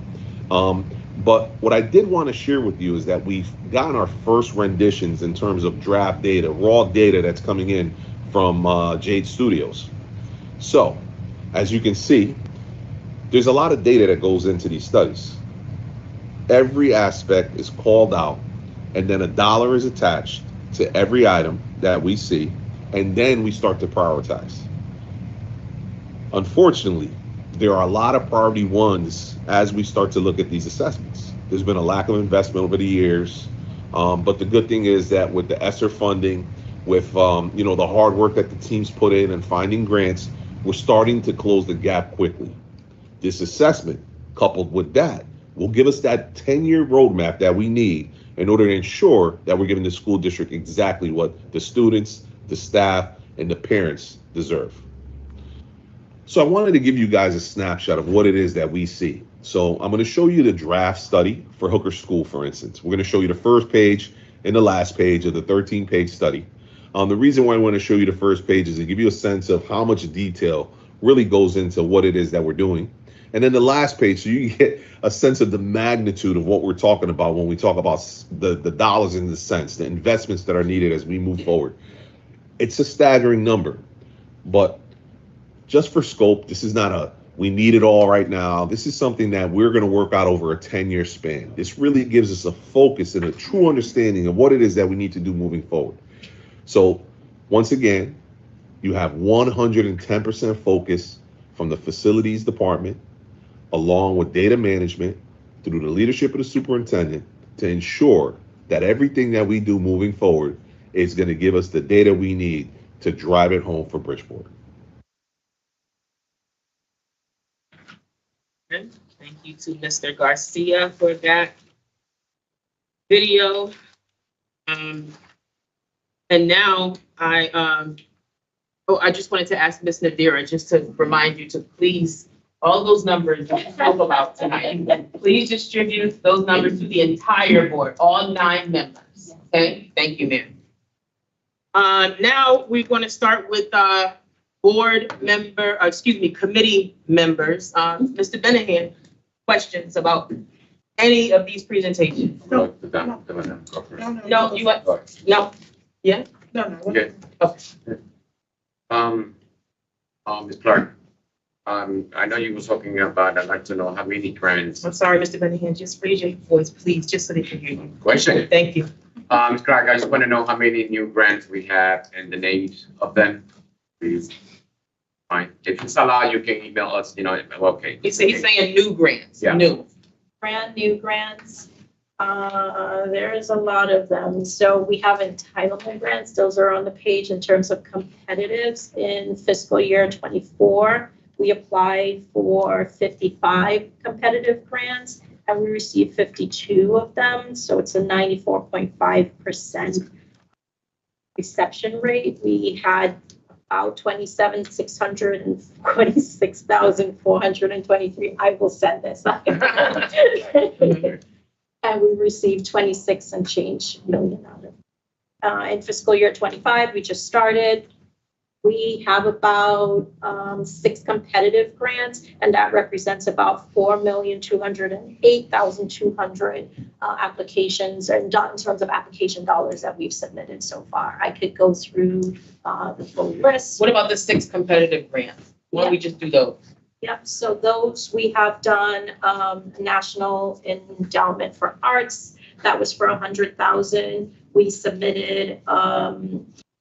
But what I did want to share with you is that we've gotten our first renditions in terms of draft data, raw data that's coming in from Jade Studios. So, as you can see, there's a lot of data that goes into these studies. Every aspect is called out, and then a dollar is attached to every item that we see, and then we start to prioritize. Unfortunately, there are a lot of priority ones as we start to look at these assessments. There's been a lack of investment over the years, but the good thing is that with the ESSER funding, with the hard work that the teams put in and finding grants, we're starting to close the gap quickly. This assessment, coupled with that, will give us that 10-year roadmap that we need in order to ensure that we're giving the school district exactly what the students, the staff, and the parents deserve. So I wanted to give you guys a snapshot of what it is that we see. So I'm going to show you the draft study for Hooker School, for instance. We're going to show you the first page and the last page of the 13-page study. The reason why I want to show you the first page is to give you a sense of how much detail really goes into what it is that we're doing. And then the last page, so you get a sense of the magnitude of what we're talking about when we talk about the dollars and the cents, the investments that are needed as we move forward. It's a staggering number, but just for scope, this is not we need it all right now. This is something that we're going to work out over a 10-year span. This really gives us a focus and a true understanding of what it is that we need to do moving forward. So once again, you have 110% focus from the facilities department, along with data management through the leadership of the superintendent, to ensure that everything that we do moving forward is going to give us the data we need to drive it home for Bridgeport. Thank you to Mr. Garcia for that video. And now I just wanted to ask Ms. Nadira, just to remind you to please, all those numbers we spoke about tonight, please distribute those numbers to the entire board, all 9 members. Okay, thank you, ma'am. Now we're going to start with committee members. Mr. Benahan, questions about any of these presentations? No, No, you want, no, yeah? No. Okay. Okay. Ms. Clark, I know you were talking about, I'd like to know how many grants. I'm sorry, Mr. Benahan, just raise your voice, please, just so they can hear you. Question. Thank you. Ms. Clark, I just want to know how many new grants we have and the names of them, please. Fine. If it's allowed, you can email us, okay. He's saying new grants, Yeah. new. Brand new grants. There's a lot of them. So we have entitlement grants. Those are on the page in terms of competitives. In fiscal year 24, we applied for 55 competitive grants and we received 52 of them. So it's a 94.5% reception rate. We had about 26,423. I will send this. And we received 26 and change million out of it. In fiscal year 25, we just started. We have about 6 competitive grants, and that represents about 4,208,200 applications in terms of application dollars that we've submitted so far. I could go through the full list. What about the 6 competitive grants? Why don't we just do those? Yep, so those we have done National Endowment for Arts. That was for 100,000. We submitted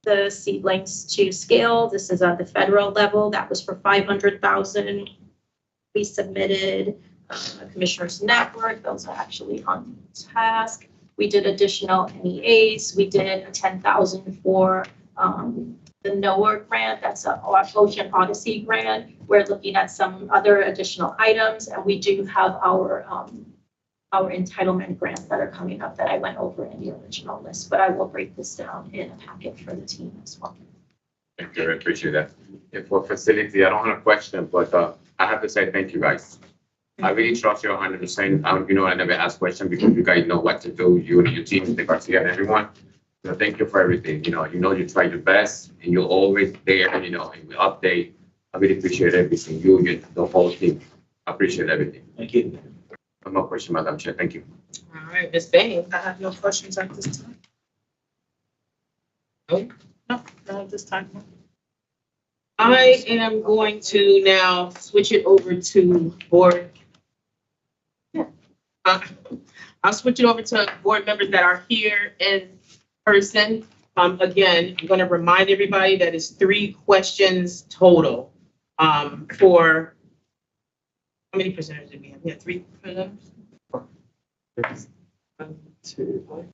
the seedlings to scale. This is at the federal level. That was for 500,000. We submitted Commissioners Network. Those are actually on task. We did additional NEAs. We did 10,000 for the NOAA grant. That's an Ocean Odyssey grant. We're looking at some other additional items, and we do have our entitlement grants that are coming up that I went over in the original list, but I will break this down in a packet for the team as well. Thank you, I appreciate that. And for facility, I don't have a question, but I have to say thank you guys. I really trust you 100%. I never ask questions because you guys know what to do. You and your team, Mr. Garcia and everyone. So thank you for everything. You try your best and you're always there, and we update. I really appreciate everything. You, the whole team. I appreciate everything. Thank you. No question, Madam Chair. Thank you. All right, Ms. Bain. I have no questions at this time. No? No, not at this time. I am going to now switch it over to board. I'll switch it over to board members that are here in person. Again, I'm going to remind everybody that it's 3 questions total for, how many presenters did we have? We had 3 presenters? 1, 2,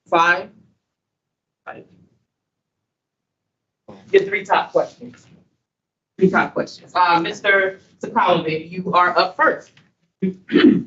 5. Your 3 top questions. 3 top questions. Mr. Sokolovic, you are up first. Excuse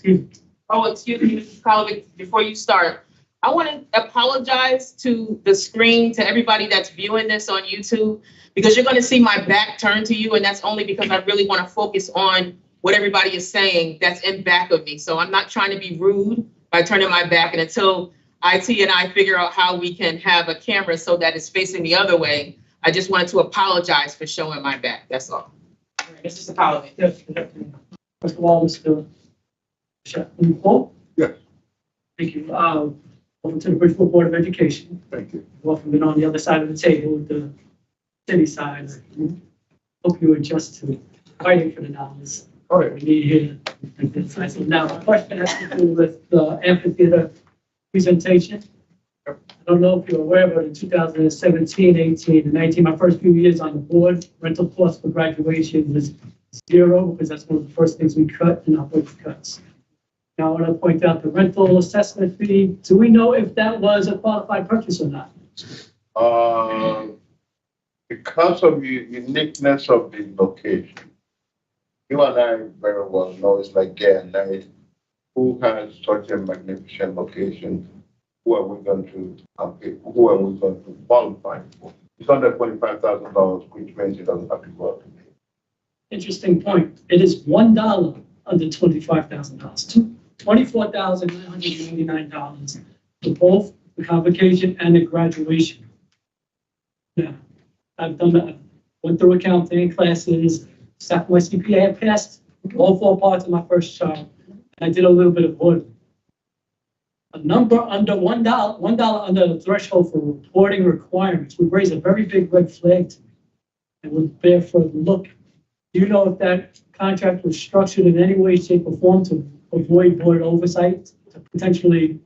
me. Oh, excuse me, Mr. Sokolovic, before you start, I want to apologize to the screen, to everybody that's viewing this on YouTube, because you're going to see my back turned to you, and that's only because I really want to focus on what everybody is saying that's in back of me. So I'm not trying to be rude by turning my back, and until IT and I figure out how we can have a camera so that it's facing the other way, I just wanted to apologize for showing my back. That's all. All right, Mr. Sokolovic. Yes. First of all, Mr. Paul? Yes. Thank you. Welcome to the Bridgeport Board of Education. Thank you. Welcome being on the other side of the table with the city side. Hope you adjust to fighting for the dollars. All right. We need here. So now, the question has to do with the amphitheater presentation. I don't know if you're aware, but in 2017, 18, and 19, my first few years on the board, rental costs for graduation was 0, because that's one of the first things we cut in our budget cuts. Now, I want to point out the rental assessment fee. Do we know if that was a qualified purchase or not? Because of the uniqueness of the location, you and I very well know it's like day and night. Who has such a magnificent location? who are we going to compete, who are we going to qualify for? It's under $25,000, which means it doesn't have to go up to me. Interesting point. It is $1 under $25,000, $24,999 for both the convocation and the graduation. Now, I've done that. Went through accounting classes, sat my CPA, had passed all 4 parts of my first child, and I did a little bit of wood. A number under $1 under the threshold for reporting requirements would raise a very big red flag to me and would bear further look. Do you know if that contract was structured in any way, shape, or form to avoid board oversight, to potentially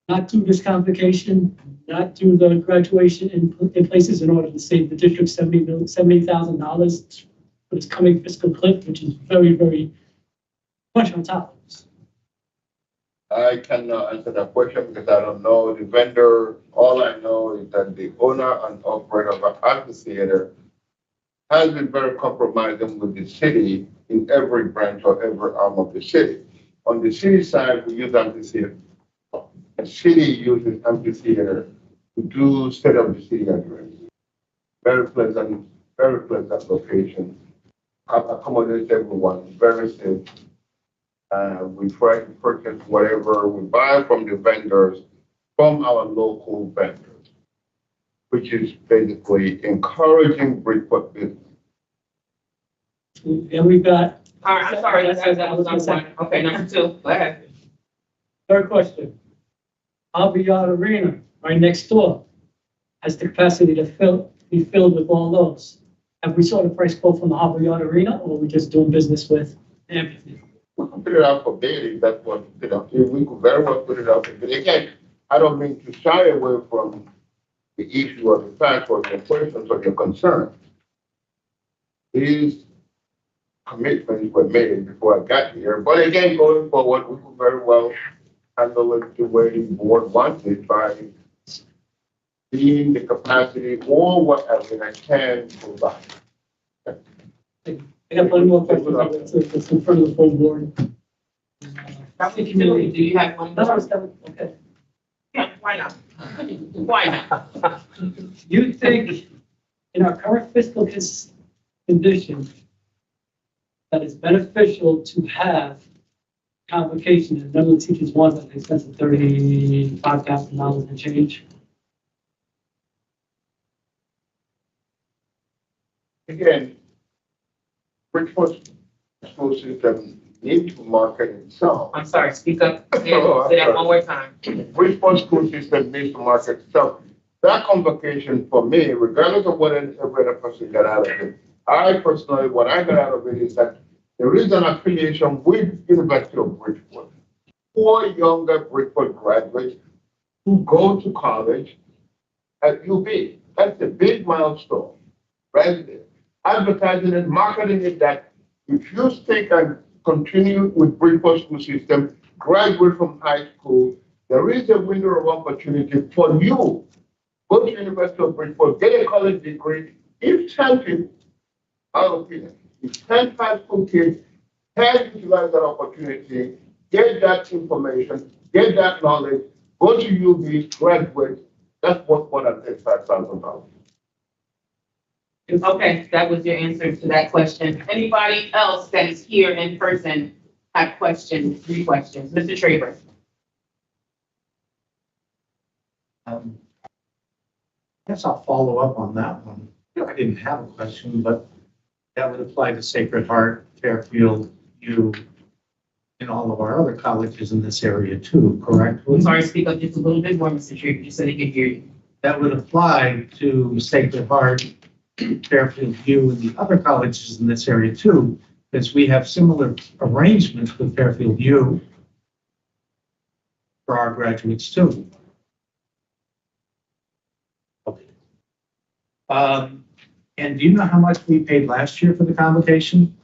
not do this convocation, not do the graduation in places in order to save the district $70,000 for this coming fiscal cliff, which is very, very much on top of us? I cannot answer that question because I don't know the vendor. All I know is that the owner and operator of an amphitheater has been very compromising with the city in every branch or every arm of the city. On the city side, we use amphitheater. The city uses amphitheater to do state of the city address. Very pleasant location. Accommodates everyone, very safe. We try to purchase whatever we buy from the vendors, from our local vendors, which is basically encouraging Bridgeport business. And we've got. All right, I'm sorry, that was number one. Okay, number two, go ahead. Third question. Hobby Yard Arena, right next door, has the capacity to be filled with all those. Have we saw the price quote from the Hobby Yard Arena, or are we just doing business with Amphitheater? We could put it out for bid if that's what, we could very well put it out for bid. Again, I don't mean to shy away from the issue or the fact or your questions or your concerns. These commitments were made before I got here, but again, going forward, we could very well handle it the way the board wants it by seeing the capacity or whatever I can provide. I got plenty more questions. It's in front of the full board. Do you have one more? Okay. Yeah, why not? Why not? You think in our current fiscal condition that it's beneficial to have convocation, and none of the teachers want that, they spend $35,000 and change? Again, Bridgeport school system needs to market itself. I'm sorry, speak up. Yeah, say that one more time. Bridgeport school system needs to market itself. That convocation for me, regardless of what every other person got out of it, I personally, what I got out of it is that there is an affiliation with University of Bridgeport for younger Bridgeport graduates who go to college at UB. That's a big milestone, right there. Advertising and marketing it that if you stick and continue with Bridgeport school system, graduate from high school, there is a window of opportunity for you. Go to University of Bridgeport, get a college degree. If 10 people, our opinion, if 10 high school kids can utilize that opportunity, get that information, get that knowledge, go to UB, graduate, that's worth more than $35,000. Okay, that was your answer to that question. Anybody else that is here in person have questions, 3 questions? Mr. Traver. I guess I'll follow up on that one. I didn't have a question, but that would apply to Sacred Heart, Fairfield, U, and all of our other colleges in this area too, correct? I'm sorry, speak up just a little bit more, Mr. Traver, just so they can hear you. That would apply to Sacred Heart, Fairfield, U, and the other colleges in this area too, because we have similar arrangements with Fairfield U for our graduates too. Okay. And do you know how much we paid last year for the convocation?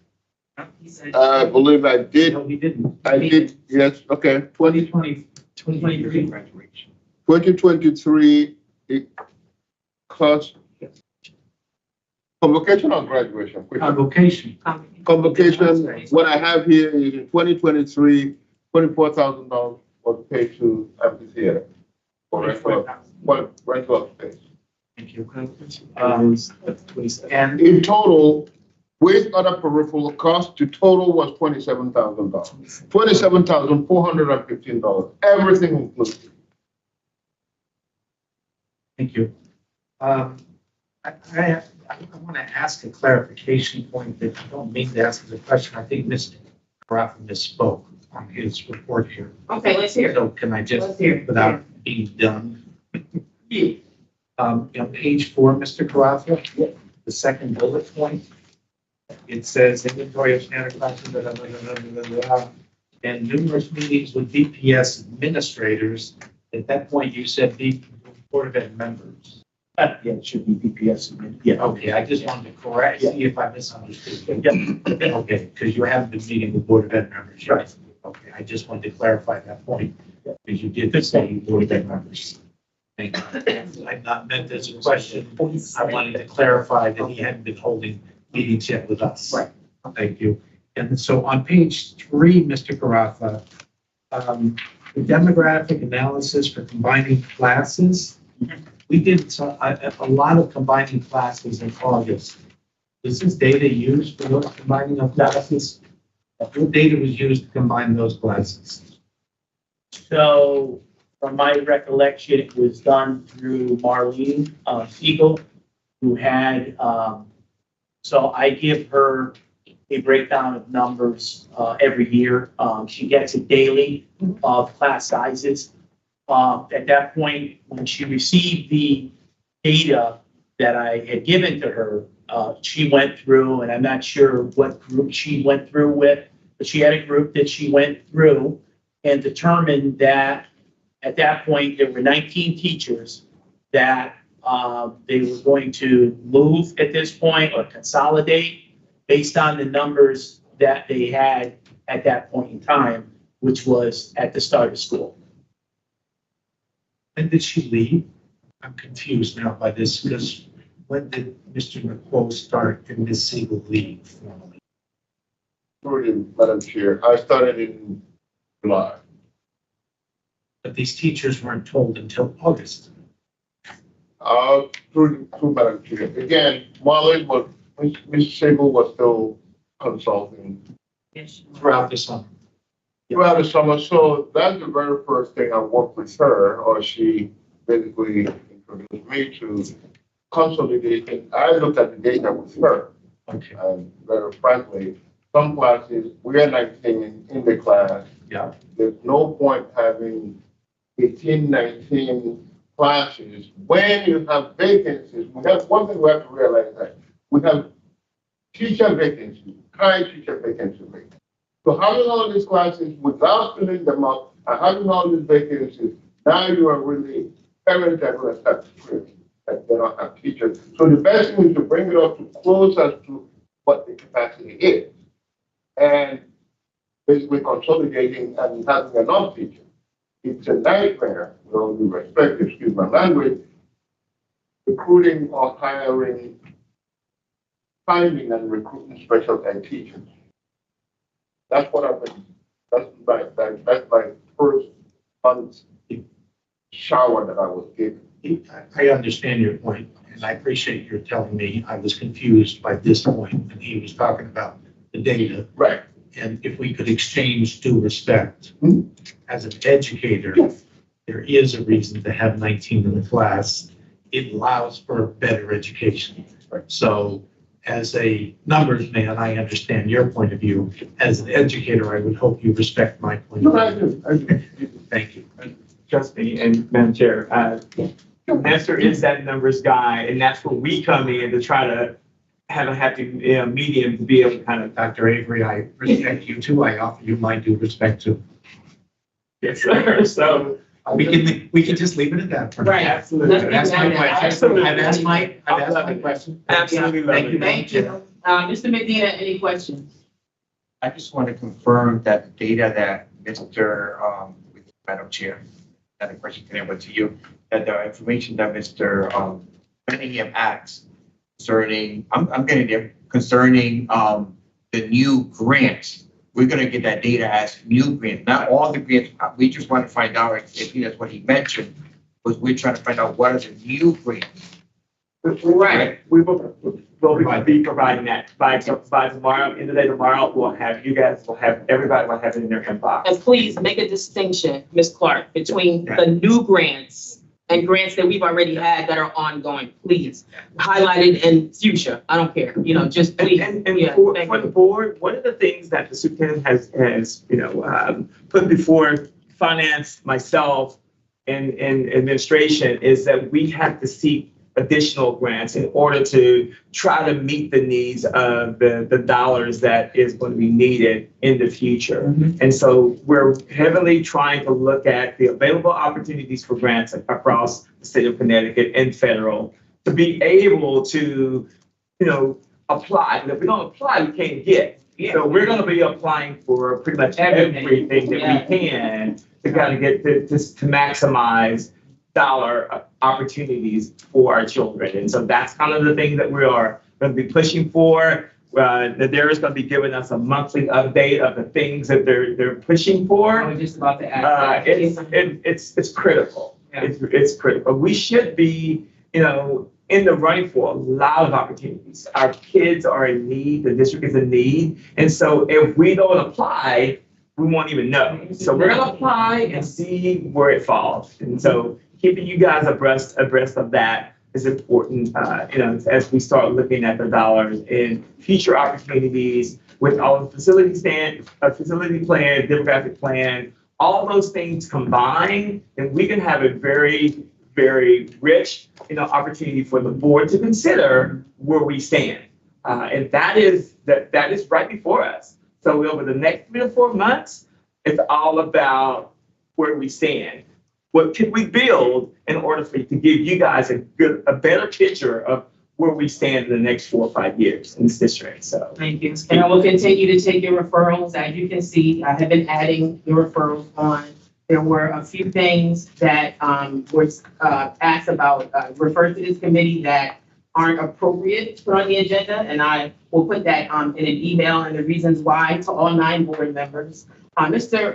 I believe I did. No, we didn't. I did, yes, okay. 2023 graduation. 2023, it cost convocation or graduation? Convocation. Convocation, what I have here is in 2023, $24,000 was paid to amphitheater. And In total, with other peripheral costs, the total was $27,000. $27,415, everything included. thank you. I want to ask a clarification point that I don't mean to ask as a question. I think Mr. Carafa misspoke on his report here. Okay, let's hear it. So can I just, Let's hear it. without being done? Yeah. On page 4, Mr. Carafa, the second bullet point, it says inventory of standard classes, blah, blah, blah, blah, blah, blah, blah, and numerous meetings with DPS administrators. At that point, you said the Board of Ed members. Yeah, it should be DPS. Yeah, okay, I just wanted to correct, see if I misunderstood. Yeah, okay, because you haven't been meeting with Board of Ed members. yet. Right. Okay, I just wanted to clarify that point, because you did say Board of Ed members. Thank you. I not meant as a question. I wanted to clarify that he hadn't been holding meetings yet with us. Right. Thank you. And so on page 3, Mr. Carafa, the demographic analysis for combining classes, we did a lot of combining classes in August. Was this data used for those combining of classes? What data was used to combine those classes? So from my recollection, it was done through Marlene Siegel, who had, so I give her a breakdown of numbers every year. She gets it daily of class sizes. At that point, when she received the data that I had given to her, she went through, and I'm not sure what group she went through with, but she had a group that she went through and determined that at that point, there were 19 teachers that they were going to move at this point or consolidate based on the numbers that they had at that point in time, which was at the start of school. When did she leave? I'm confused now by this, because when did Mr. McCall start and Ms. Siegel leave formally? Madam Chair, I started in July. But these teachers weren't told until August. Through Madam Chair. Again, Marlene was, Ms. Siegel was still consulting Throughout the summer. throughout the summer. So that's the very first thing I worked with her, or she basically introduced me to consolidation. I looked at the data with her. Okay. And very frankly, some classes, we are 19 in the class. Yeah. There's no point having 18, 19 classes when you have vacancies. We have one thing we have to realize that we have teacher vacancies, high teacher vacancy rate. So having all these classes without filling them up and having all these vacancies, now you are really, parents are going to start screaming that they don't have teachers. So the best thing is to bring it up to closer to what the capacity is. And basically consolidating and having enough teachers. It's a nightmare, with all due respect, excuse my language, recruiting or hiring, finding and recruiting special ed teachers. That's what I've been, that's my first month's shower that I was given. I understand your point, and I appreciate your telling me I was confused by this point, and he was talking about the data. Right. And if we could exchange due respect, Mhm. as an educator, Yes. there is a reason to have 19 in the class. It allows for better education. Right. So as a numbers man, I understand your point of view. As an educator, I would hope you respect my point No, of I view. do, I do. Thank you. Trustee and Madam Chair, Nestor is that numbers guy, and that's where we come in to try to have a happy medium to be able to kind of. Dr. Avery, I respect you too. I offer you my due respect too. Yes, sir. So We can just leave it at that. for now. Right. absolutely, That's my question. Absolutely. I've asked my question. absolutely love Thank you. it. Thank you. Mr. Medina, any questions? I just want to confirm that the data that Mr. Madam Chair, not a question today, but to you, that the information that Mr. Cunningham asked concerning, I'm getting there, concerning the new grants. We're going to get that data as new grants, not all the grants. We just want to find out, I think that's what he mentioned, was we're trying to find out what are the new grants Right. We will be providing that by tomorrow, end of the day tomorrow, everybody will have it in their inbox. And please make a distinction, Ms. Clark, between the new grants and grants that we've already had that are ongoing. Please highlight it in future. I don't care, just please. And Yeah, for thank the you. board, one of the things that the superintendent has put before finance, myself, and administration is that we have to seek additional grants in order to try to meet the needs of the dollars that is going to be needed in the future. Mm-hmm. And so we're heavily trying to look at the available opportunities for grants across the state of Connecticut and federal to be able to, apply. And if we don't apply, we can't get. So we're going to be applying for pretty much everything that we can to kind of get to maximize dollar opportunities for our children. And so that's kind of the thing that we are going to be pushing for. Nadira is going to be giving us a monthly update of the things that they're pushing for. I was just about to ask. It's critical. Yeah. It's critical. We should be, in the running for a lot of opportunities. Our kids are in need. The district is in need. And so if we don't apply, we won't even know. So we're going to apply and see where it falls. And so keeping you guys abreast of that is important, as we start looking at the dollars in future opportunities with all the facility plan, demographic plan, all those things combined, and we can have a very, very rich, opportunity for the board to consider where we stand. And that is right before us. So over the next 3 to 4 months, it's all about where we stand. What can we build in order to give you guys a better picture of where we stand in the next 4 or 5 years in this district? So Thank you. And I will continue to take your referrals. As you can see, I have been adding your referrals on. There were a few things that was asked about, referred to this committee that aren't appropriate to put on the agenda, and I will put that in an email and the reasons why to all 9 board members. Mr.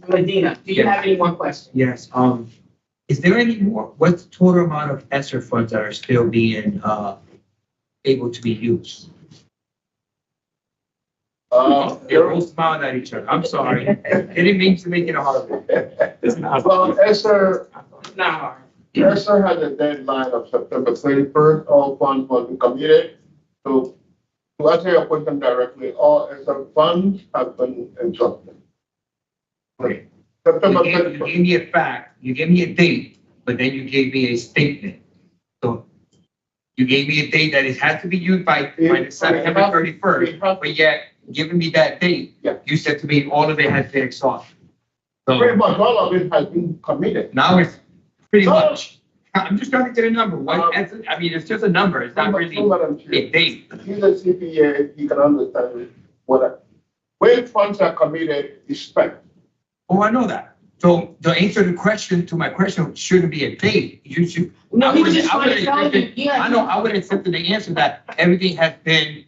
Medina, do you have any more questions? Yes, is there any more, what's the total amount of ESSER funds that are still being, able to be used? They're all smiling at each other, I'm sorry, didn't mean to make it hard. Well, ESSER No. ESSER has a deadline of September 31st. All funds must be committed. So to answer your question directly, all ESSER funds have been entrusted. Great. September You 31st. gave me a fact, you gave me a date, but then you gave me a statement. So you gave me a date that it has to be used by the September 31st, but yet giving me that date, Yeah. you said to me, all of it has been exhausted. Pretty So much all of it has been committed. now it's pretty No. much, I'm just trying to get a number. It's just a number, it's not really a date. He's a CPA, he can understand when funds are committed, is spent. Oh, I know that. So the answer to my question shouldn't be a date. You should. No, I he was would've- just I trying to would've tell you. accepted- Yeah. I know, I would have accepted the answer that everything has been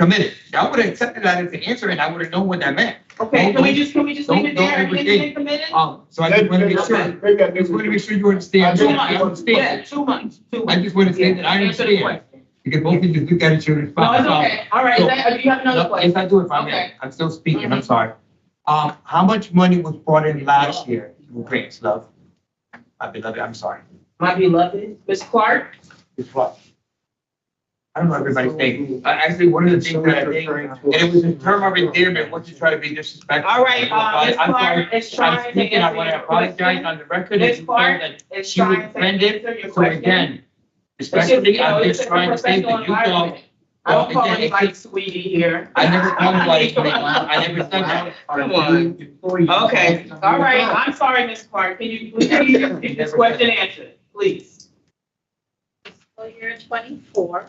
committed. I would have accepted that as the answer and I would have known what that meant. Okay, can we just leave it don't there? ever Everything's think- been committed? So I just want to make sure, I just want to make sure you understand. Too I much. Yeah, understand. too much. I just want to say that I Answer the understand. question. Because both of you just look at each other and No, it's respond. okay. All right, So- do you have another No, question? Yes, I do, if I may. Okay. I'm still speaking, I'm sorry. How much money was brought in last year through grants, love? My beloved, I'm sorry. My beloved, Ms. Clark? It's what? I don't know everybody's name. Actually, one of the things that I think, and it was in term of endearment, once you try to be disrespectful. All right, Ms. I'm sorry. Clark is trying I'm to speaking, I want to answer your apologize question. on the record. Ms. It's so Clark that is she was trying to offended. answer your So question. again, It's especially, just, I'm it's just a trying to say professional that you know. environment. I don't call Again, it's anybody just- sweetie here. I never called anybody, sweetie. I never said that. Come on. Okay, all right, I'm sorry, Ms. Clark, can you please get this question answered, please? Fiscal year 24,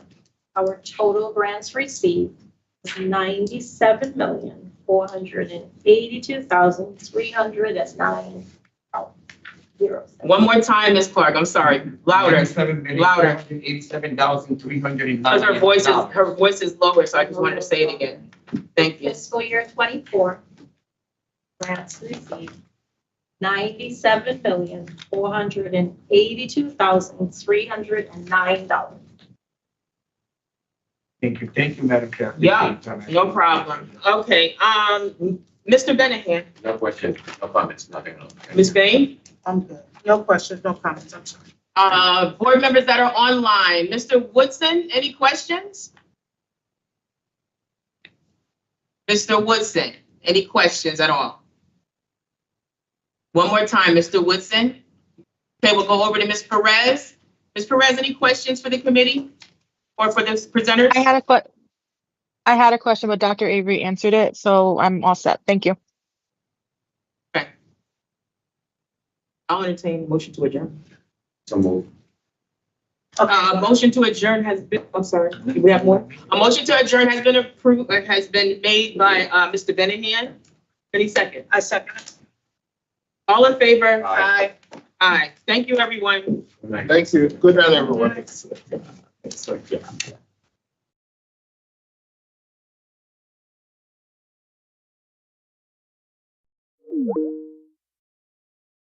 our total grants received was 97,482,309. One more time, Ms. Clark, I'm sorry, louder, louder. $87,309. Because her voice is lower, so I just wanted to say it again. Thank you. Fiscal year 24, grants received $97,482,309. Thank you, Madam Chair. Yeah, no problem. Okay, Mr. Benahan, No questions, no comments, nothing else. Ms. Bain, I'm good. No questions, no comments, I'm sorry. board members that are online, Mr. Woodson, any questions? Mr. Woodson, any questions at all? One more time, Mr. Woodson. Okay, we'll go over to Ms. Perez. Ms. Perez, any questions for the committee or for the presenters? I had a question, but Dr. Avery answered it, so I'm all set. Thank you. Okay. I'll entertain a motion to adjourn. So move. Motion to adjourn has been, I'm sorry, do we have more? A motion to adjourn has been approved, has been made by, Mr. Benahan. Any second? I second. All in favor? Aye. Aye. Thank you, everyone. Thank you. Good night, everyone. Yeah.